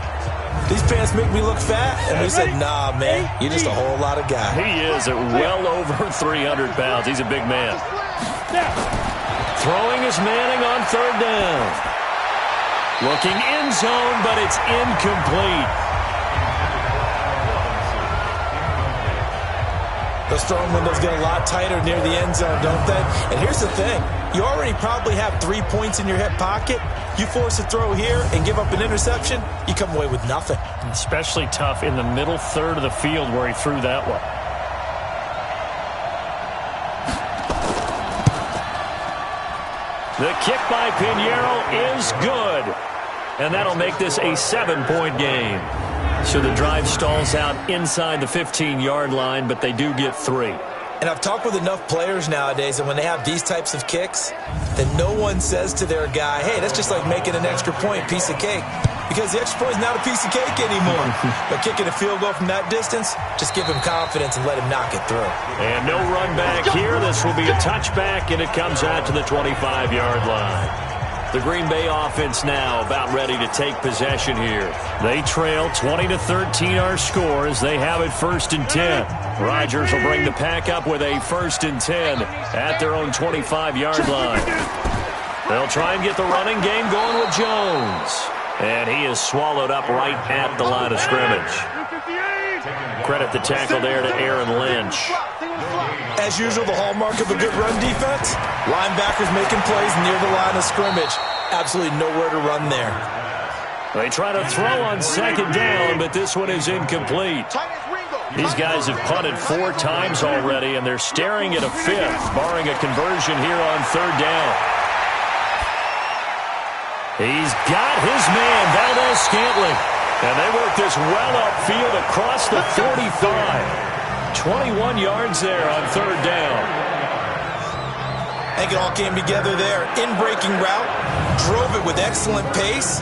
these pants make me look fat? And we said, nah, man, you're just a whole lot of guy. He is at well over 300 pounds. He's a big man. Throwing is Manning on third down. Looking end zone, but it's incomplete. Those throwing windows get a lot tighter near the end zone, don't they? And here's the thing. You already probably have 3 points in your hip pocket. You force a throw here and give up an interception, you come away with nothing. Especially tough in the middle third of the field where he threw that one. The kick by Pinheiro is good. And that'll make this a 7-point game. So the drive stalls out inside the 15-yard line, but they do get 3. And I've talked with enough players nowadays, and when they have these types of kicks, then no one says to their guy, hey, that's just like making an extra point, piece of cake. Because the extra point is not a piece of cake anymore. But kicking a field goal from that distance, just give him confidence and let him knock it through. And no run back here. This will be a touchback, and it comes out to the 25-yard line. The Green Bay offense now about ready to take possession here. They trail 20-13 our score as they have it 1st and 10. Rodgers will bring the pack up with a 1st and 10 at their own 25-yard line. They'll try and get the running game going with Jones. And he is swallowed up right at the line of scrimmage. Credit the tackle there to Aaron Lynch. As usual, the hallmark of a good run defense, linebackers making plays near the line of scrimmage. Absolutely nowhere to run there. They try to throw on second down, but this one is incomplete. These guys have punted 4 times already, and they're staring at a 5th, barring a conversion here on third down. He's got his man, Valdez-Scantling. And they work this well upfield across the 45. 21 yards there on third down. I think it all came together there. In-breaking route, drove it with excellent pace.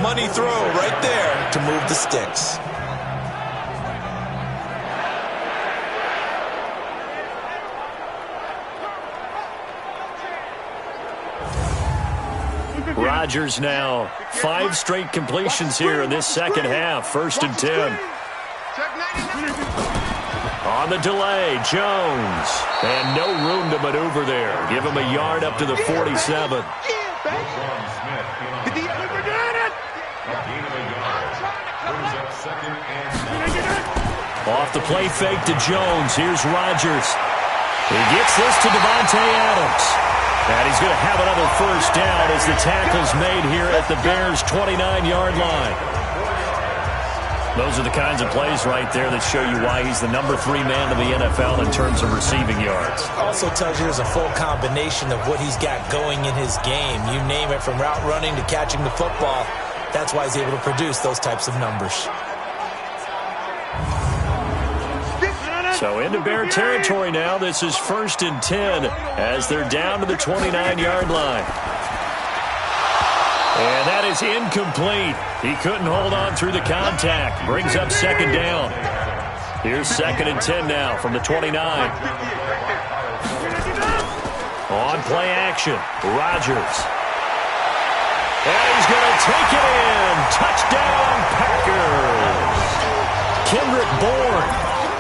Money throw right there to move the sticks. Rodgers now 5 straight completions here in this second half. 1st and 10. On the delay, Jones. And no room to maneuver there. Give him a yard up to the 47. Off the play fake to Jones. Here's Rodgers. He gets this to Devontae Adams. And he's going to have another first down as the tackle's made here at the Bears' 29-yard line. Those are the kinds of plays right there that show you why he's the number 3 man in the NFL in terms of receiving yards. Also tells you there's a full combination of what he's got going in his game. You name it, from route running to catching the football. That's why he's able to produce those types of numbers. So into Bear territory now. This is 1st and 10 as they're down to the 29-yard line. And that is incomplete. He couldn't hold on through the contact. Brings up 2nd down. Here's 2nd and 10 now from the 29. On play action, Rodgers. And he's going to take it in. Touchdown, Packers. Kendrick Bourne,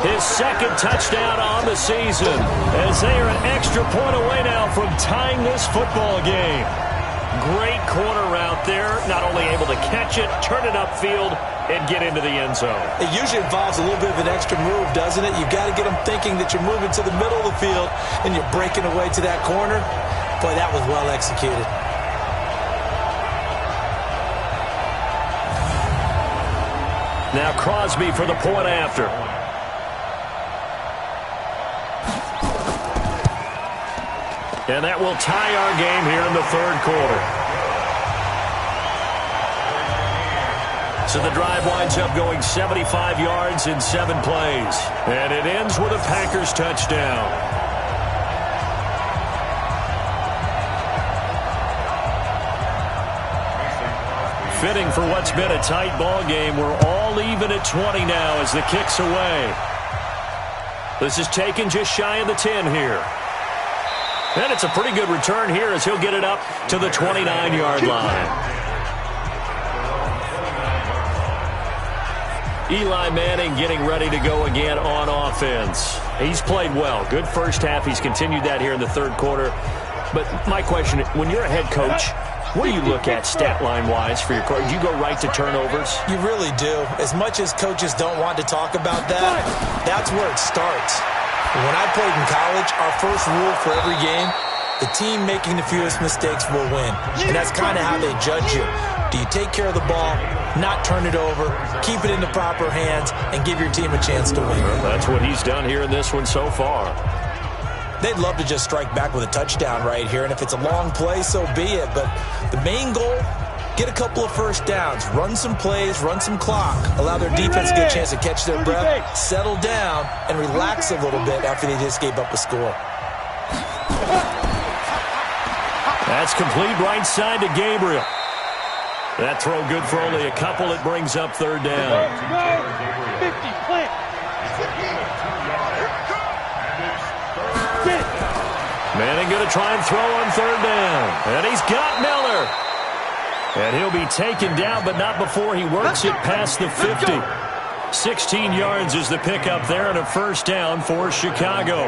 his 2nd touchdown on the season, as they are an extra point away now from tying this football game. Great corner route there, not only able to catch it, turn it upfield, and get into the end zone. It usually involves a little bit of an extra move, doesn't it? You've got to get them thinking that you're moving to the middle of the field and you're breaking away to that corner. Boy, that was well executed. Now Crosby for the point after. And that will tie our game here in the 3rd quarter. So the drive winds up going 75 yards in 7 plays. And it ends with a Packers touchdown. Fitting for what's been a tight ball game. We're all even at 20 now as the kick's away. This is taken just shy of the 10 here. And it's a pretty good return here as he'll get it up to the 29-yard line. Eli Manning getting ready to go again on offense. He's played well. Good first half. He's continued that here in the 3rd quarter. But my question, when you're a head coach, what do you look at stat line-wise for your coach? Do you go right to turnovers? You really do. As much as coaches don't want to talk about that, that's where it starts. When I played in college, our first rule for every game, the team making the fewest mistakes will win. And that's kind of how they judge you. Do you take care of the ball, not turn it over, keep it in the proper hands, and give your team a chance to win? Well, that's what he's done here in this one so far. They'd love to just strike back with a touchdown right here, and if it's a long play, so be it. But the main goal, get a couple of first downs, run some plays, run some clock, allow their defense to get a chance to catch their breath, settle down, and relax a little bit after they just gave up a score. That's complete right side to Gabriel. That throw good for only a couple. It brings up 3rd down. 50, plant. Manning going to try and throw on 3rd down. And he's got Miller. And he'll be taken down, but not before he works it past the 50. 16 yards is the pickup there, and a first down for Chicago.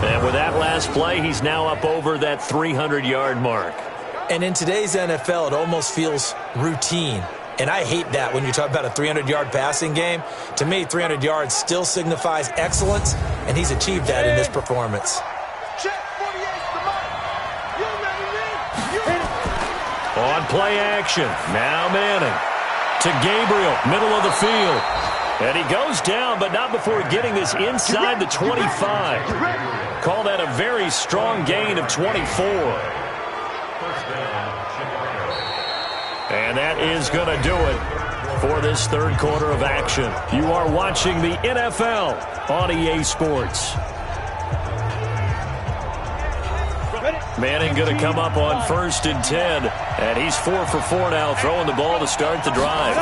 And with that last play, he's now up over that 300-yard mark. And in today's NFL, it almost feels routine. And I hate that when you talk about a 300-yard passing game. To me, 300 yards still signifies excellence, and he's achieved that in this performance. On play action, now Manning to Gabriel, middle of the field. And he goes down, but not before getting this inside the 25. Call that a very strong gain of 24. And that is going to do it for this 3rd quarter of action. You are watching the NFL on EA Sports. Manning going to come up on 1st and 10. And he's 4 for 4 now, throwing the ball to start the drive.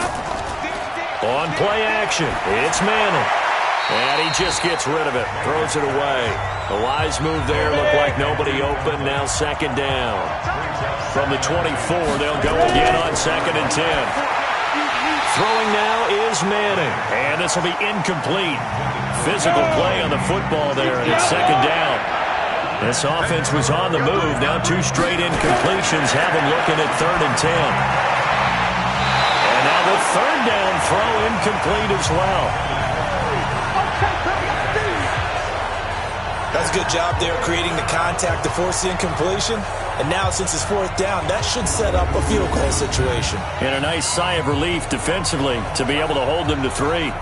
On play action, it's Manning. And he just gets rid of it, throws it away. A wise move there, looked like nobody open, now 2nd down. From the 24, they'll go again on 2nd and 10. Throwing now is Manning, and this will be incomplete. Physical play on the football there, and it's 2nd down. This offense was on the move. Now 2 straight incompletions have them looking at 3rd and 10. And now the 3rd down throw incomplete as well. That's a good job there creating the contact to force the incompletion. And now, since it's fourth down, that should set up a field goal situation. And a nice sigh of relief defensively to be able to hold them to 3.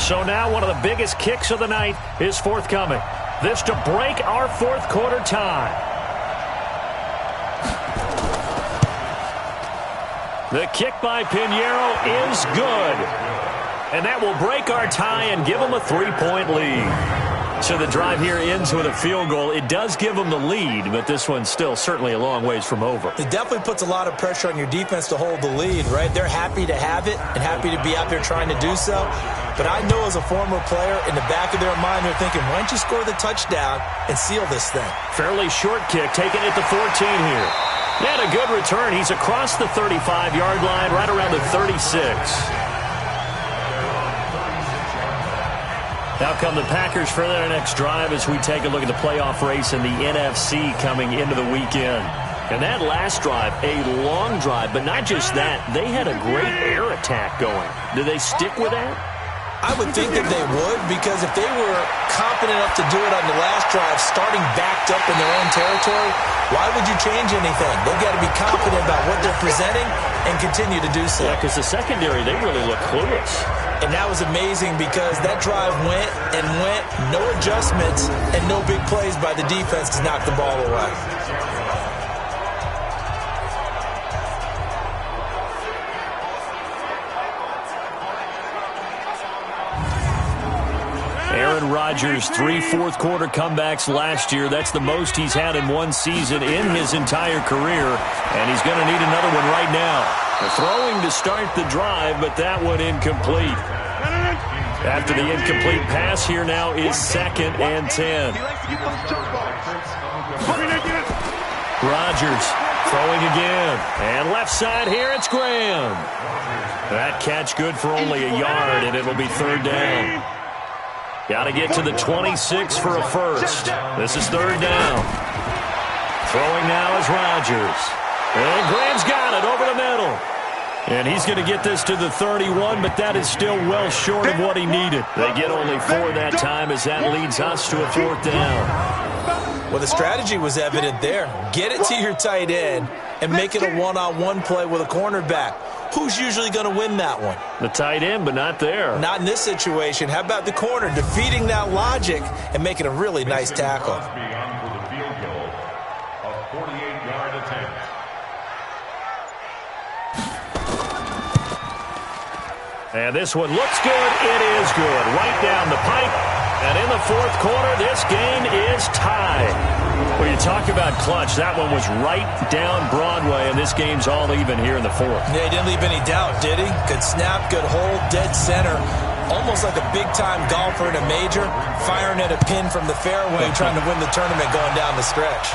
So now one of the biggest kicks of the night is forthcoming. This to break our fourth quarter tie. The kick by Pinheiro is good. And that will break our tie and give them a 3-point lead. So the drive here ends with a field goal. It does give them the lead, but this one's still certainly a long ways from over. It definitely puts a lot of pressure on your defense to hold the lead, right? They're happy to have it and happy to be out there trying to do so. But I know as a former player, in the back of their mind, they're thinking, why don't you score the touchdown and seal this thing? Fairly short kick, taking it to 14 here. And a good return. He's across the 35-yard line, right around the 36. Now come the Packers for their next drive as we take a look at the playoff race in the NFC coming into the weekend. And that last drive, a long drive, but not just that. They had a great air attack going. Do they stick with that? I would think that they would, because if they were confident enough to do it on the last drive, starting backed up in their own territory, why would you change anything? They've got to be confident about what they're presenting and continue to do so. Yeah, because the secondary, they really look clueless. And that was amazing because that drive went and went, no adjustments, and no big plays by the defense to knock the ball away. Aaron Rodgers, 3 fourth-quarter comebacks last year. That's the most he's had in one season in his entire career, and he's going to need another one right now. The throwing to start the drive, but that one incomplete. After the incomplete pass, here now is 2nd and 10. Rodgers throwing again, and left side here, it's Graham. That catch good for only a yard, and it'll be 3rd down. Got to get to the 26 for a first. This is 3rd down. Throwing now is Rodgers. And Graham's got it over the middle. And he's going to get this to the 31, but that is still well short of what he needed. They get only 4 that time as that leads us to a 4th down. Well, the strategy was evident there. Get it to your tight end and make it a one-on-one play with a cornerback. Who's usually going to win that one? The tight end, but not there. Not in this situation. How about the corner defeating that logic and making a really nice tackle? And this one looks good. It is good. Right down the pipe. And in the 4th quarter, this game is tied. Well, you talk about clutch. That one was right down Broadway, and this game's all even here in the 4th. Yeah, he didn't leave any doubt, did he? Good snap, good hold, dead center. Almost like a big-time golfer in a major, firing at a pin from the fairway, trying to win the tournament going down the stretch.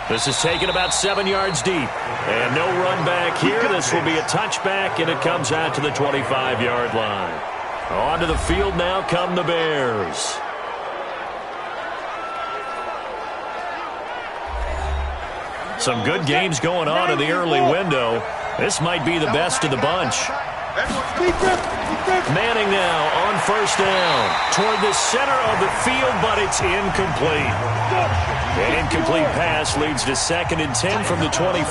This is taken about 7 yards deep. And no run back here. This will be a touchback, and it comes out to the 25-yard line. Onto the field now come the Bears. Some good games going on in the early window. This might be the best of the bunch. Manning now on 1st down. Toward the center of the field, but it's incomplete. An incomplete pass leads to 2nd and 10 from the 25.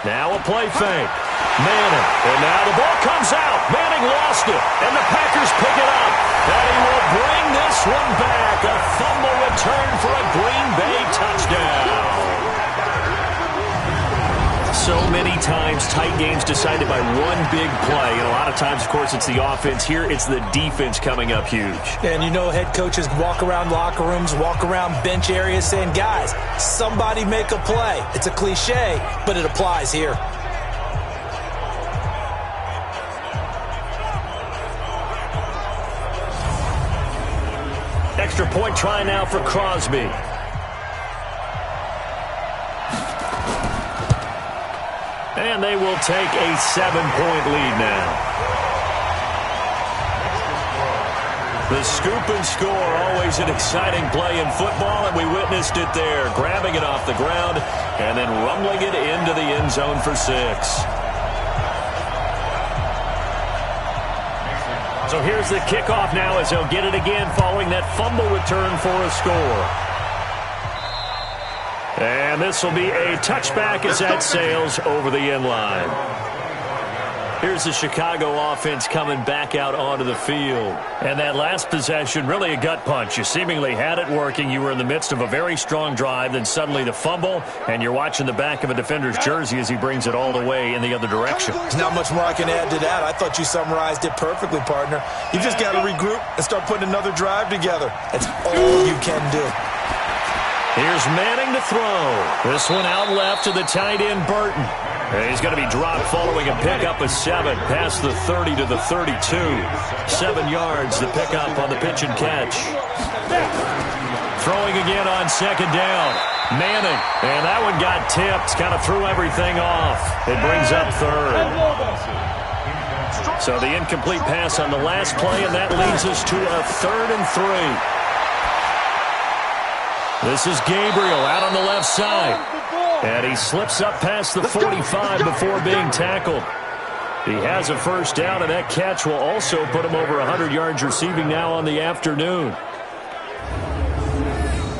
Now a play fake. Manning, and now the ball comes out. Manning lost it, and the Packers pick it up. And he will bring this one back. A fumble return for a Green Bay touchdown. So many times, tight games decided by one big play. And a lot of times, of course, it's the offense. Here, it's the defense coming up huge. And you know head coaches walk around locker rooms, walk around bench areas saying, guys, somebody make a play. It's a cliche, but it applies here. Extra point try now for Crosby. And they will take a 7-point lead now. The scoop and score, always an exciting play in football, and we witnessed it there. Grabbing it off the ground and then rumbling it into the end end zone for 6. So here's the kickoff now as they'll get it again following that fumble return for a score. And this will be a touchback as that sails over the end line. Here's the Chicago offense coming back out onto the field. And that last possession, really a gut punch. You seemingly had it working. You were in the midst of a very strong drive. Then suddenly the fumble, and you're watching the back of a defender's jersey as he brings it all the way in the other direction. There's not much more I can add to that. I thought you summarized it perfectly, partner. You just got to regroup and start putting another drive together. That's all you can do. Here's Manning to throw. This one out left to the tight end, Burton. And he's going to be dropped following a pickup of 7 past the 30 to the 32. 7 yards, the pickup on the pitch and catch. Throwing again on second down. Manning, and that one got tipped, kind of threw everything off. It brings up 3rd. So the incomplete pass on the last play, and that leads us to a 3rd and 3. This is Gabriel out on the left side. And he slips up past the 45 before being tackled. He has a first down, and that catch will also put him over 100 yards receiving now on the afternoon.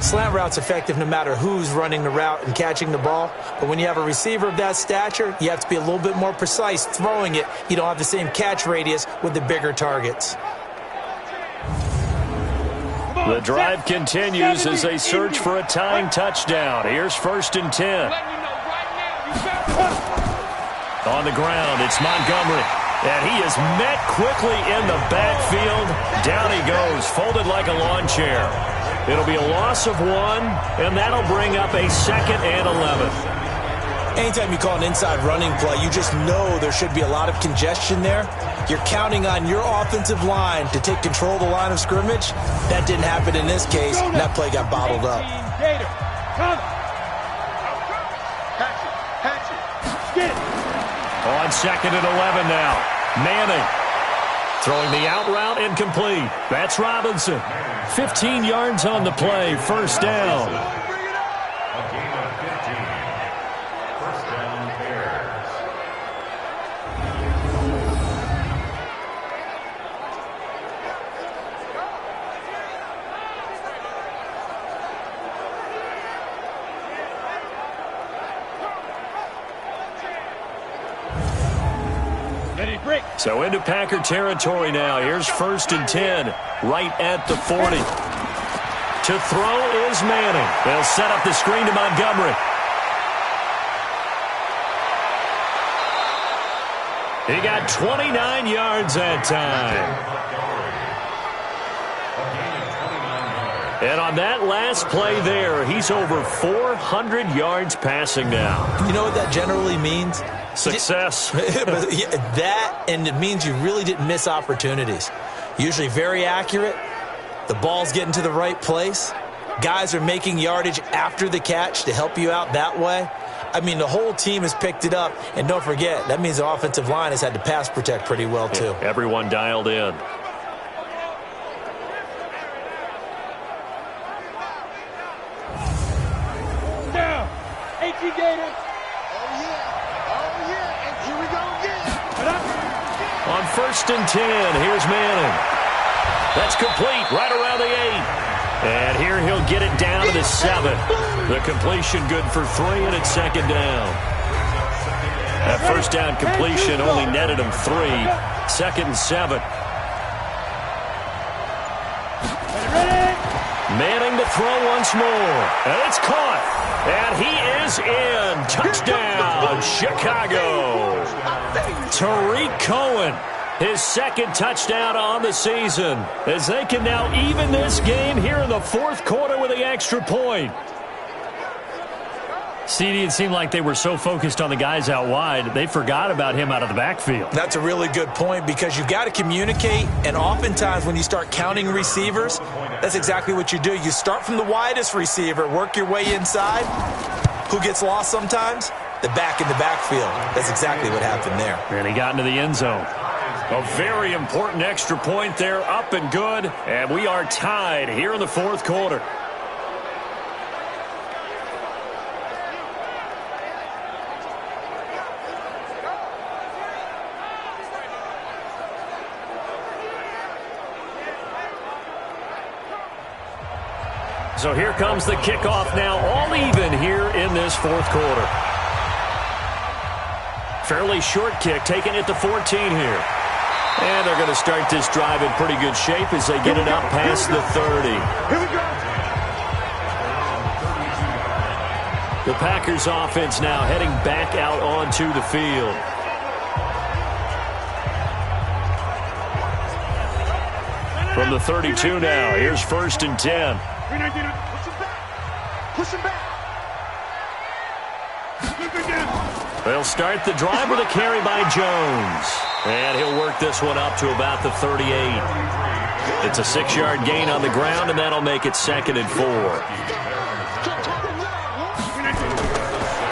Slant route's effective no matter who's running the route and catching the ball. But when you have a receiver of that stature, you have to be a little bit more precise throwing it. You don't have the same catch radius with the bigger targets. The drive continues as they search for a tying touchdown. Here's 1st and 10. On the ground, it's Montgomery. And he is met quickly in the backfield. Down he goes, folded like a lawn chair. It'll be a loss of 1, and that'll bring up a 2nd and 11. Anytime you call an inside running play, you just know there should be a lot of congestion there. You're counting on your offensive line to take control of the line of scrimmage. That didn't happen in this case, and that play got bottled up. On 2nd and 11 now. Manning throwing the out route, incomplete. That's Robinson. 15 yards on the play, first down. So into Packer territory now. Here's 1st and 10, right at the 40. To throw is Manning. They'll set up the screen to Montgomery. He got 29 yards that time. And on that last play there, he's over 400 yards passing now. You know what that generally means? Success. That, and it means you really didn't miss opportunities. Usually very accurate. The ball's getting to the right place. Guys are making yardage after the catch to help you out that way. I mean, the whole team has picked it up. And don't forget, that means the offensive line has had to pass protect pretty well, too. Yeah, everyone dialed in. Down. 18 Gators. On 1st and 10, here's Manning. That's complete right around the 8. And here he'll get it down to the 7. The completion good for 3, and it's 2nd down. That first down completion only netted him 3. 2nd and 7. Manning to throw once more. And it's caught. And he is in. Touchdown, Chicago. Tariq Cohen, his 2nd touchdown on the season, as they can now even this game here in the 4th quarter with the extra point. CD, it seemed like they were so focused on the guys out wide, they forgot about him out of the backfield. That's a really good point, because you've got to communicate, and oftentimes when you start counting receivers, that's exactly what you do. You start from the widest receiver, work your way inside. Who gets lost sometimes? The back in the backfield. That's exactly what happened there. And he got into the end zone. A very important extra point there, up and good, and we are tied here in the 4th quarter. So here comes the kickoff now, all even here in this fourth quarter. Fairly short kick, taking it to 14 here. And they're going to start this drive in pretty good shape as they get it up past the 30. Here we go. The Packers offense now heading back out onto the field. From the 32 now, here's 1st and 10. Push him back. They'll start the drive with a carry by Jones. And he'll work this one up to about the 38. It's a 6-yard gain on the ground, and that'll make it 2nd and 4.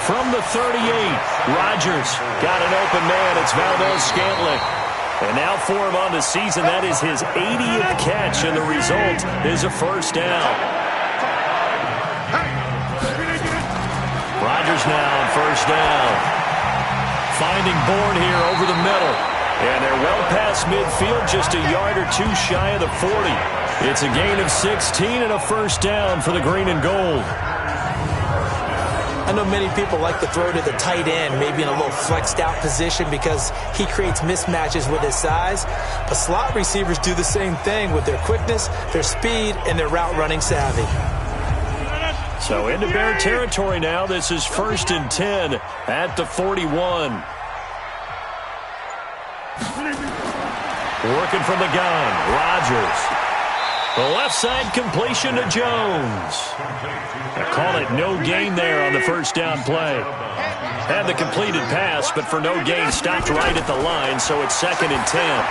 From the 38, Rodgers got an open man. It's Valdez-Scantling. And now for him on the season, that is his 80th catch, and the result is a first down. Rodgers now on first down. Finding Bourne here over the middle. And they're well past midfield, just a yard or two shy of the 40. It's a gain of 16 and a first down for the green and gold. I know many people like to throw to the tight end, maybe in a little flexed out position because he creates mismatches with his size. But slot receivers do the same thing with their quickness, their speed, and their route running savvy. So into Bear territory now. This is 1st and 10 at the 41. Working from the gun, Rodgers. The left side completion to Jones. They call it no gain there on the first down play. Had the completed pass, but for no gain, stopped right at the line, so it's 2nd and 10.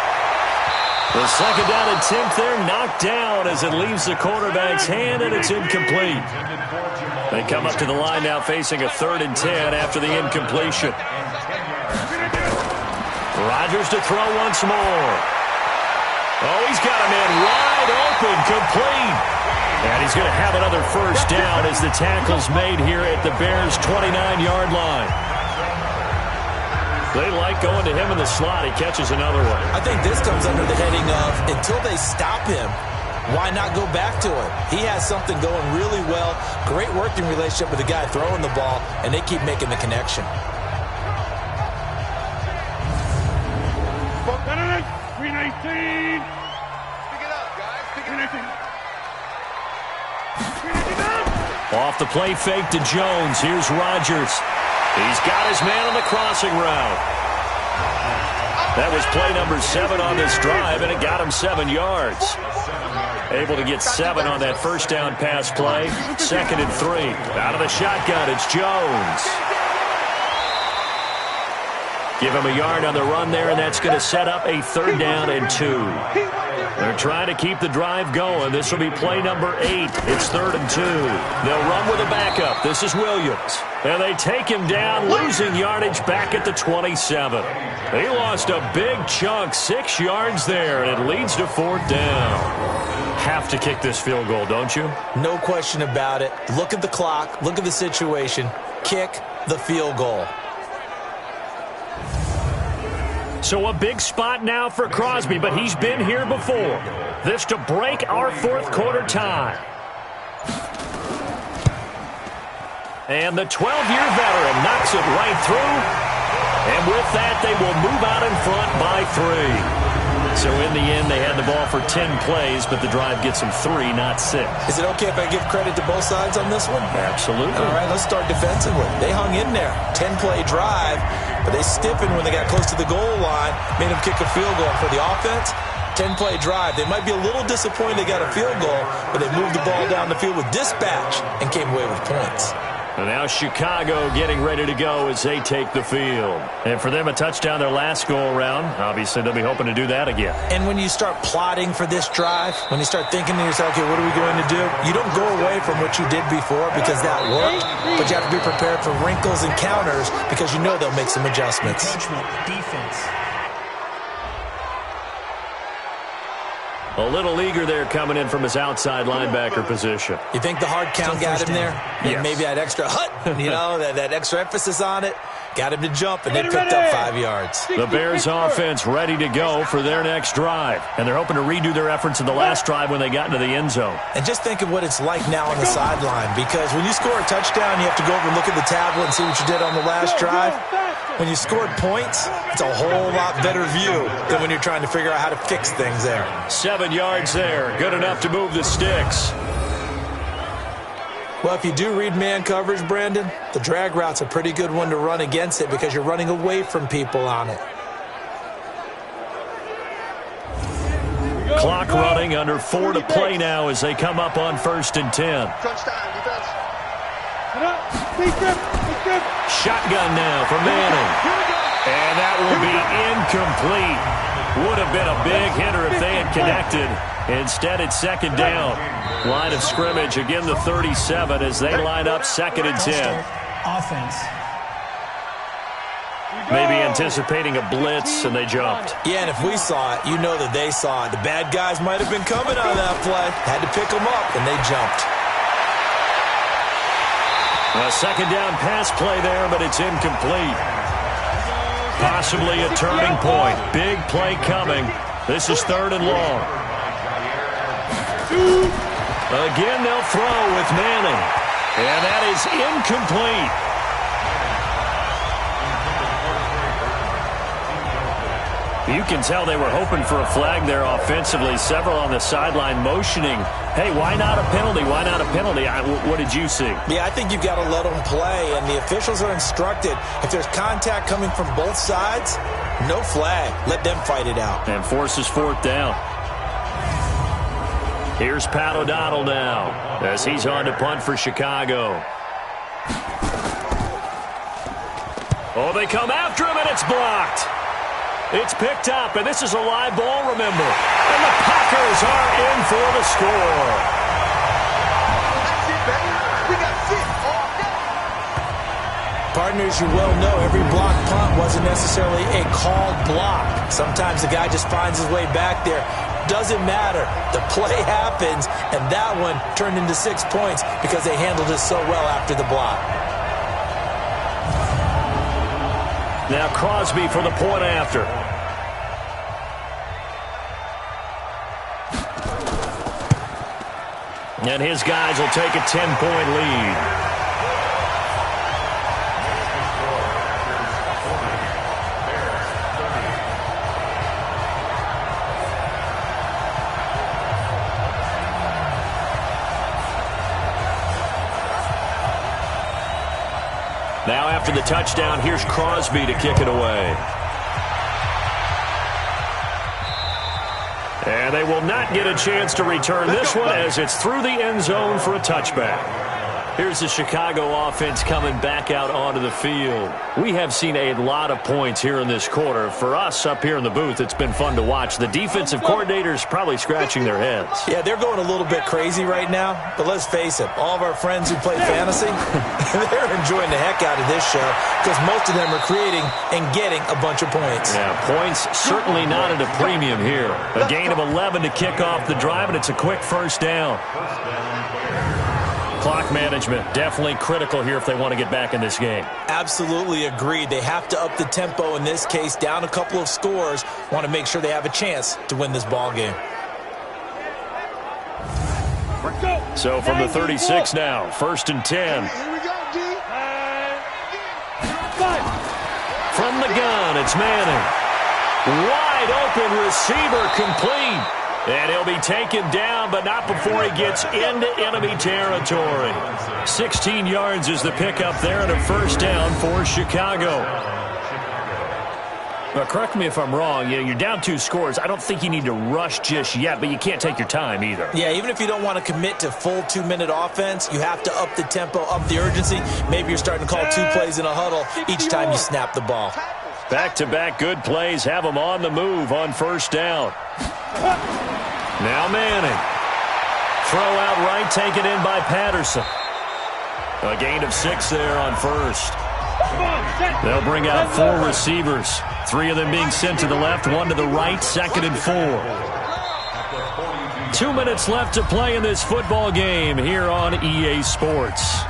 The 2nd down attempt there knocked down as it leaves the quarterback's hand, and it's incomplete. They come up to the line now facing a 3rd and 10 after the incompletion. Rodgers to throw once more. Oh, he's got a man wide open, complete. And he's going to have another first down as the tackle's made here at the Bears' 29-yard line. They like going to him in the slot. He catches another one. I think this comes under the heading of, until they stop him, why not go back to it? He has something going really well. Great working relationship with the guy throwing the ball, and they keep making the connection. 319. Pick it up, guys. Pick it up. Off the play fake to Jones. Here's Rodgers. He's got his man on the crossing route. That was play number 7 on this drive, and it got him 7 yards. Able to get 7 on that first down pass play. 2nd and 3. Out of the shotgun, it's Jones. Give him a yard on the run there, and that's going to set up a 3rd down and 2. They're trying to keep the drive going. This will be play number 8. It's 3rd and 2. They'll run with a backup. This is Williams. And they take him down, losing yardage back at the 27. He lost a big chunk, 6 yards there, and it leads to 4th down. Have to kick this field goal, don't you? No question about it. Look at the clock. Look at the situation. Kick the field goal. So a big spot now for Crosby, but he's been here before. This to break our 4th quarter tie. And the 12-year veteran knocks it right through. And with that, they will move out in front by 3. So in the end, they had the ball for 10 plays, but the drive gets them 3, not 6. Is it okay if I give credit to both sides on this one? Absolutely. All right, let's start defensively. They hung in there. 10-play drive, but they stiffened when they got close to the goal line, made them kick a field goal. For the offense, 10-play drive. They might be a little disappointed they got a field goal, but they moved the ball down the field with dispatch and came away with points. And now Chicago getting ready to go as they take the field. And for them, a touchdown their last go-around. Obviously, they'll be hoping to do that again. And when you start plotting for this drive, when you start thinking to yourself, okay, what are we going to do? You don't go away from what you did before because that worked, but you have to be prepared for wrinkles and counters because you know they'll make some adjustments. Judgment, defense. A little eager there coming in from his outside linebacker position. You think the hard count got him there? Yes. Maybe that extra hut, that extra emphasis on it. Got him to jump, and they picked up 5 yards. The Bears offense ready to go for their next drive. And they're hoping to redo their efforts in the last drive when they got into the end zone. And just think of what it's like now on the sideline, because when you score a touchdown, you have to go over and look at the tablet and see what you did on the last drive. When you scored points, it's a whole lot better view than when you're trying to figure out how to fix things there. 7 yards there. Good enough to move the sticks. Well, if you do read man coverage, Brandon, the drag route's a pretty good one to run against it because you're running away from people on it. Clock running, under 4 to play now as they come up on 1st and 10. Crunch time, defense. Shotgun now for Manning. And that will be incomplete. Would have been a big hitter if they had connected. Instead, it's 2nd down. Line of scrimmage, again the 37 as they line up 2nd and 10. Offense. Maybe anticipating a blitz, and they jumped. Yeah, and if we saw it, you know that they saw it. The bad guys might have been coming on that play. Had to pick them up, and they jumped. A 2nd down pass play there, but it's incomplete. Possibly a turning point. Big play coming. This is 3rd and long. Again, they'll throw with Manning. And that is incomplete. You can tell they were hoping for a flag there offensively. Several on the sideline motioning, hey, why not a penalty? Why not a penalty? What did you see? Yeah, I think you've got to let them play, and the officials are instructed. If there's contact coming from both sides, no flag. Let them fight it out. And forces 4th down. Here's Pat O'Donnell now as he's on to punt for Chicago. Oh, they come after him, and it's blocked. It's picked up, and this is a live ball, remember. And the Packers are in for the score. That's it, baby. We got 6 all day. Partners, you well know every block punt wasn't necessarily a called block. Sometimes the guy just finds his way back there. Doesn't matter. The play happens, and that one turned into 6 points because they handled it so well after the block. Now Crosby for the point after. And his guys will take a 10-point lead. Now after the touchdown, here's Crosby to kick it away. And they will not get a chance to return this one as it's through the end zone for a touchback. Here's the Chicago offense coming back out onto the field. We have seen a lot of points here in this quarter. For us up here in the booth, it's been fun to watch. The defensive coordinators probably scratching their heads. Yeah, they're going a little bit crazy right now. But let's face it, all of our friends who play fantasy, they're enjoying the heck out of this show because most of them are creating and getting a bunch of points. Yeah, points certainly not at a premium here. A gain of 11 to kick off the drive, and it's a quick 1st down. Clock management, definitely critical here if they want to get back in this game. Absolutely agreed. They have to up the tempo in this case, down a couple of scores. Want to make sure they have a chance to win this ball game. So from the 36 now, 1st and 10. Here we go, D. From the gun, it's Manning. Wide open receiver complete. And he'll be taken down, but not before he gets into enemy territory. 16 yards is the pickup there, and a 1st down for Chicago. Now, correct me if I'm wrong. You're down 2 scores. I don't think you need to rush just yet, but you can't take your time either. Yeah, even if you don't want to commit to full 2-minute offense, you have to up the tempo, up the urgency. Maybe you're starting to call 2 plays in a huddle each time you snap the ball. Back-to-back good plays have them on the move on 1st down. Now Manning. Throw out right, taken in by Patterson. A gain of 6 there on 1st. They'll bring out 4 receivers. 3 of them being sent to the left, 1 to the right, 2nd and 4. 2 minutes left to play in this football game here on EA Sports.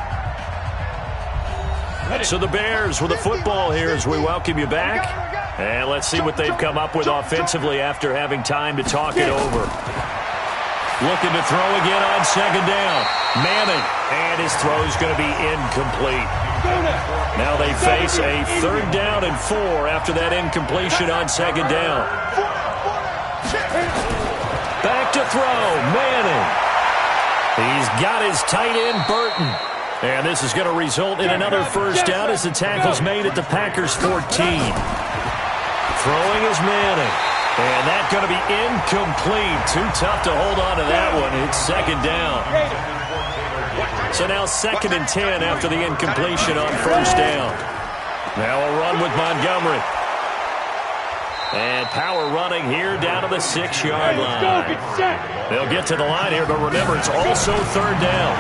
So the Bears with the football here as we welcome you back. And let's see what they've come up with offensively after having time to talk it over. Looking to throw again on second down. Manning, and his throw's going to be incomplete. Now they face a 3rd down and 4 after that incompletion on second down. Back to throw, Manning. He's got his tight end, Burton. And this is going to result in another first down as the tackle's made at the Packers' 14. Throwing is Manning. And that's going to be incomplete. Too tough to hold on to that one. It's second down. So now 2nd and 10 after the incompletion on first down. Now a run with Montgomery. And power running here down to the 6-yard line. They'll get to the line here, but remember, it's also 3rd down.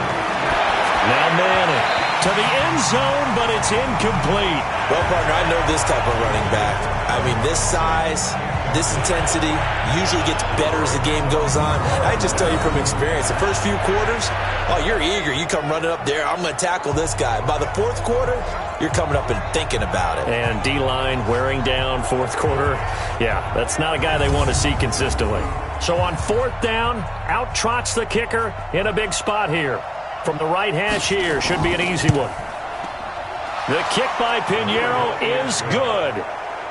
Now Manning to the end zone, but it's incomplete. Well, partner, I know this type of running back. I mean, this size, this intensity usually gets better as the game goes on. I just tell you from experience, the first few quarters, oh, you're eager. You come running up there, I'm going to tackle this guy. By the 4th quarter, you're coming up and thinking about it. And D-line wearing down 4th quarter. Yeah, that's not a guy they want to see consistently. So on 4th down, out trots the kicker in a big spot here. From the right hash here, should be an easy one. The kick by Pinheiro is good.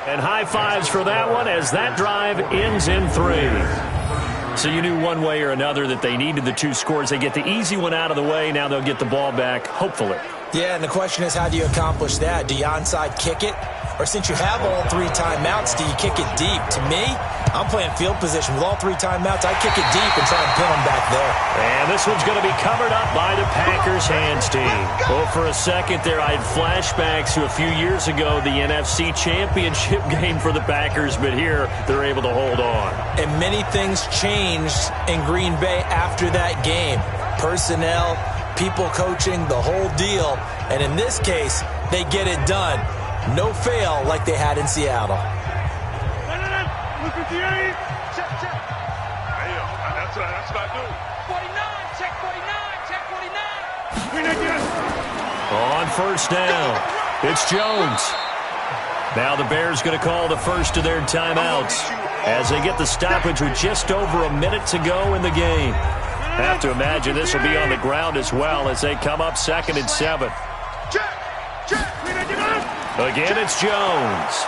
And high fives for that one as that drive ends in 3. So you knew one way or another that they needed the 2 scores. They get the easy one out of the way. Now they'll get the ball back, hopefully. Yeah, and the question is, how do you accomplish that? Do you onside kick it? Or since you have all 3 timeouts, do you kick it deep? To me, I'm playing field position. With all 3 timeouts, I kick it deep and try and pin them back there. And this one's going to be covered up by the Packers hands team. Well, for a second there, I had flashbacks to a few years ago, the NFC Championship game for the Packers, but here they're able to hold on. And many things changed in Green Bay after that game. Personnel, people coaching, the whole deal. And in this case, they get it done. No fail like they had in Seattle. Look at the 8. Check. That's what I do. 49, check 49, check 49. On first down, it's Jones. Now the Bears going to call the first of their timeouts as they get the stoppage with just over a minute to go in the game. Have to imagine this will be on the ground as well as they come up 2nd and 7. Again, it's Jones.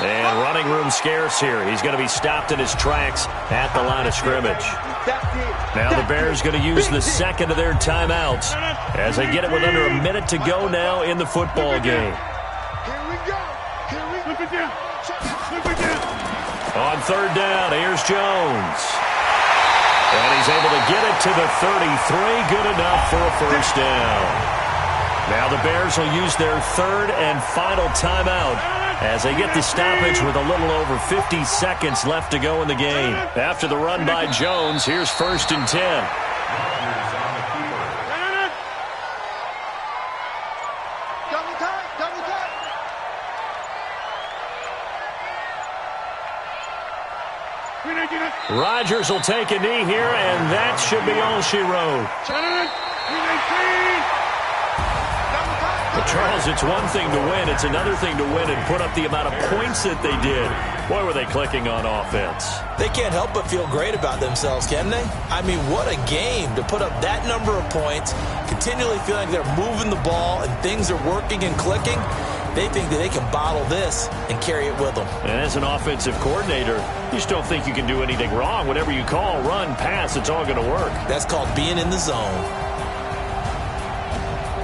And running room scarce here. He's going to be stopped in his tracks at the line of scrimmage. Now the Bears going to use the 2nd of their timeouts as they get it with under a minute to go now in the football game. On 3rd down, here's Jones. And he's able to get it to the 33. Good enough for a first down. Now the Bears will use their 3rd and final timeout as they get the stoppage with a little over 50 seconds left to go in the game. After the run by Jones, here's 1st and 10. Rodgers will take a knee here, and that should be all she wrote. But Charles, it's one thing to win. It's another thing to win and put up the amount of points that they did. Boy, were they clicking on offense. They can't help but feel great about themselves, can they? I mean, what a game to put up that number of points, continually feeling they're moving the ball and things are working and clicking. They think that they can bottle this and carry it with them. And as an offensive coordinator, you just don't think you can do anything wrong. Whatever you call, run, pass, it's all going to work. That's called being in the zone.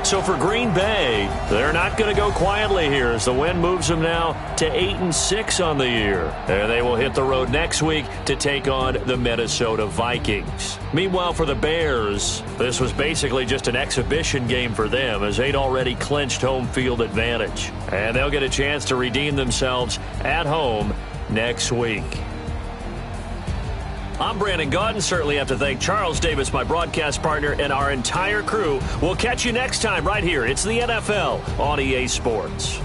So for Green Bay, they're not going to go quietly here as the win moves them now to 8-6 on the year. And they will hit the road next week to take on the Minnesota Vikings. Meanwhile, for the Bears, this was basically just an exhibition game for them as they'd already clinched home field advantage. And they'll get a chance to redeem themselves at home next week. I'm Brandon Gaudin. Certainly have to thank Charles Davis, my broadcast partner, and our entire crew. We'll catch you next time right here. It's the NFL on EA Sports.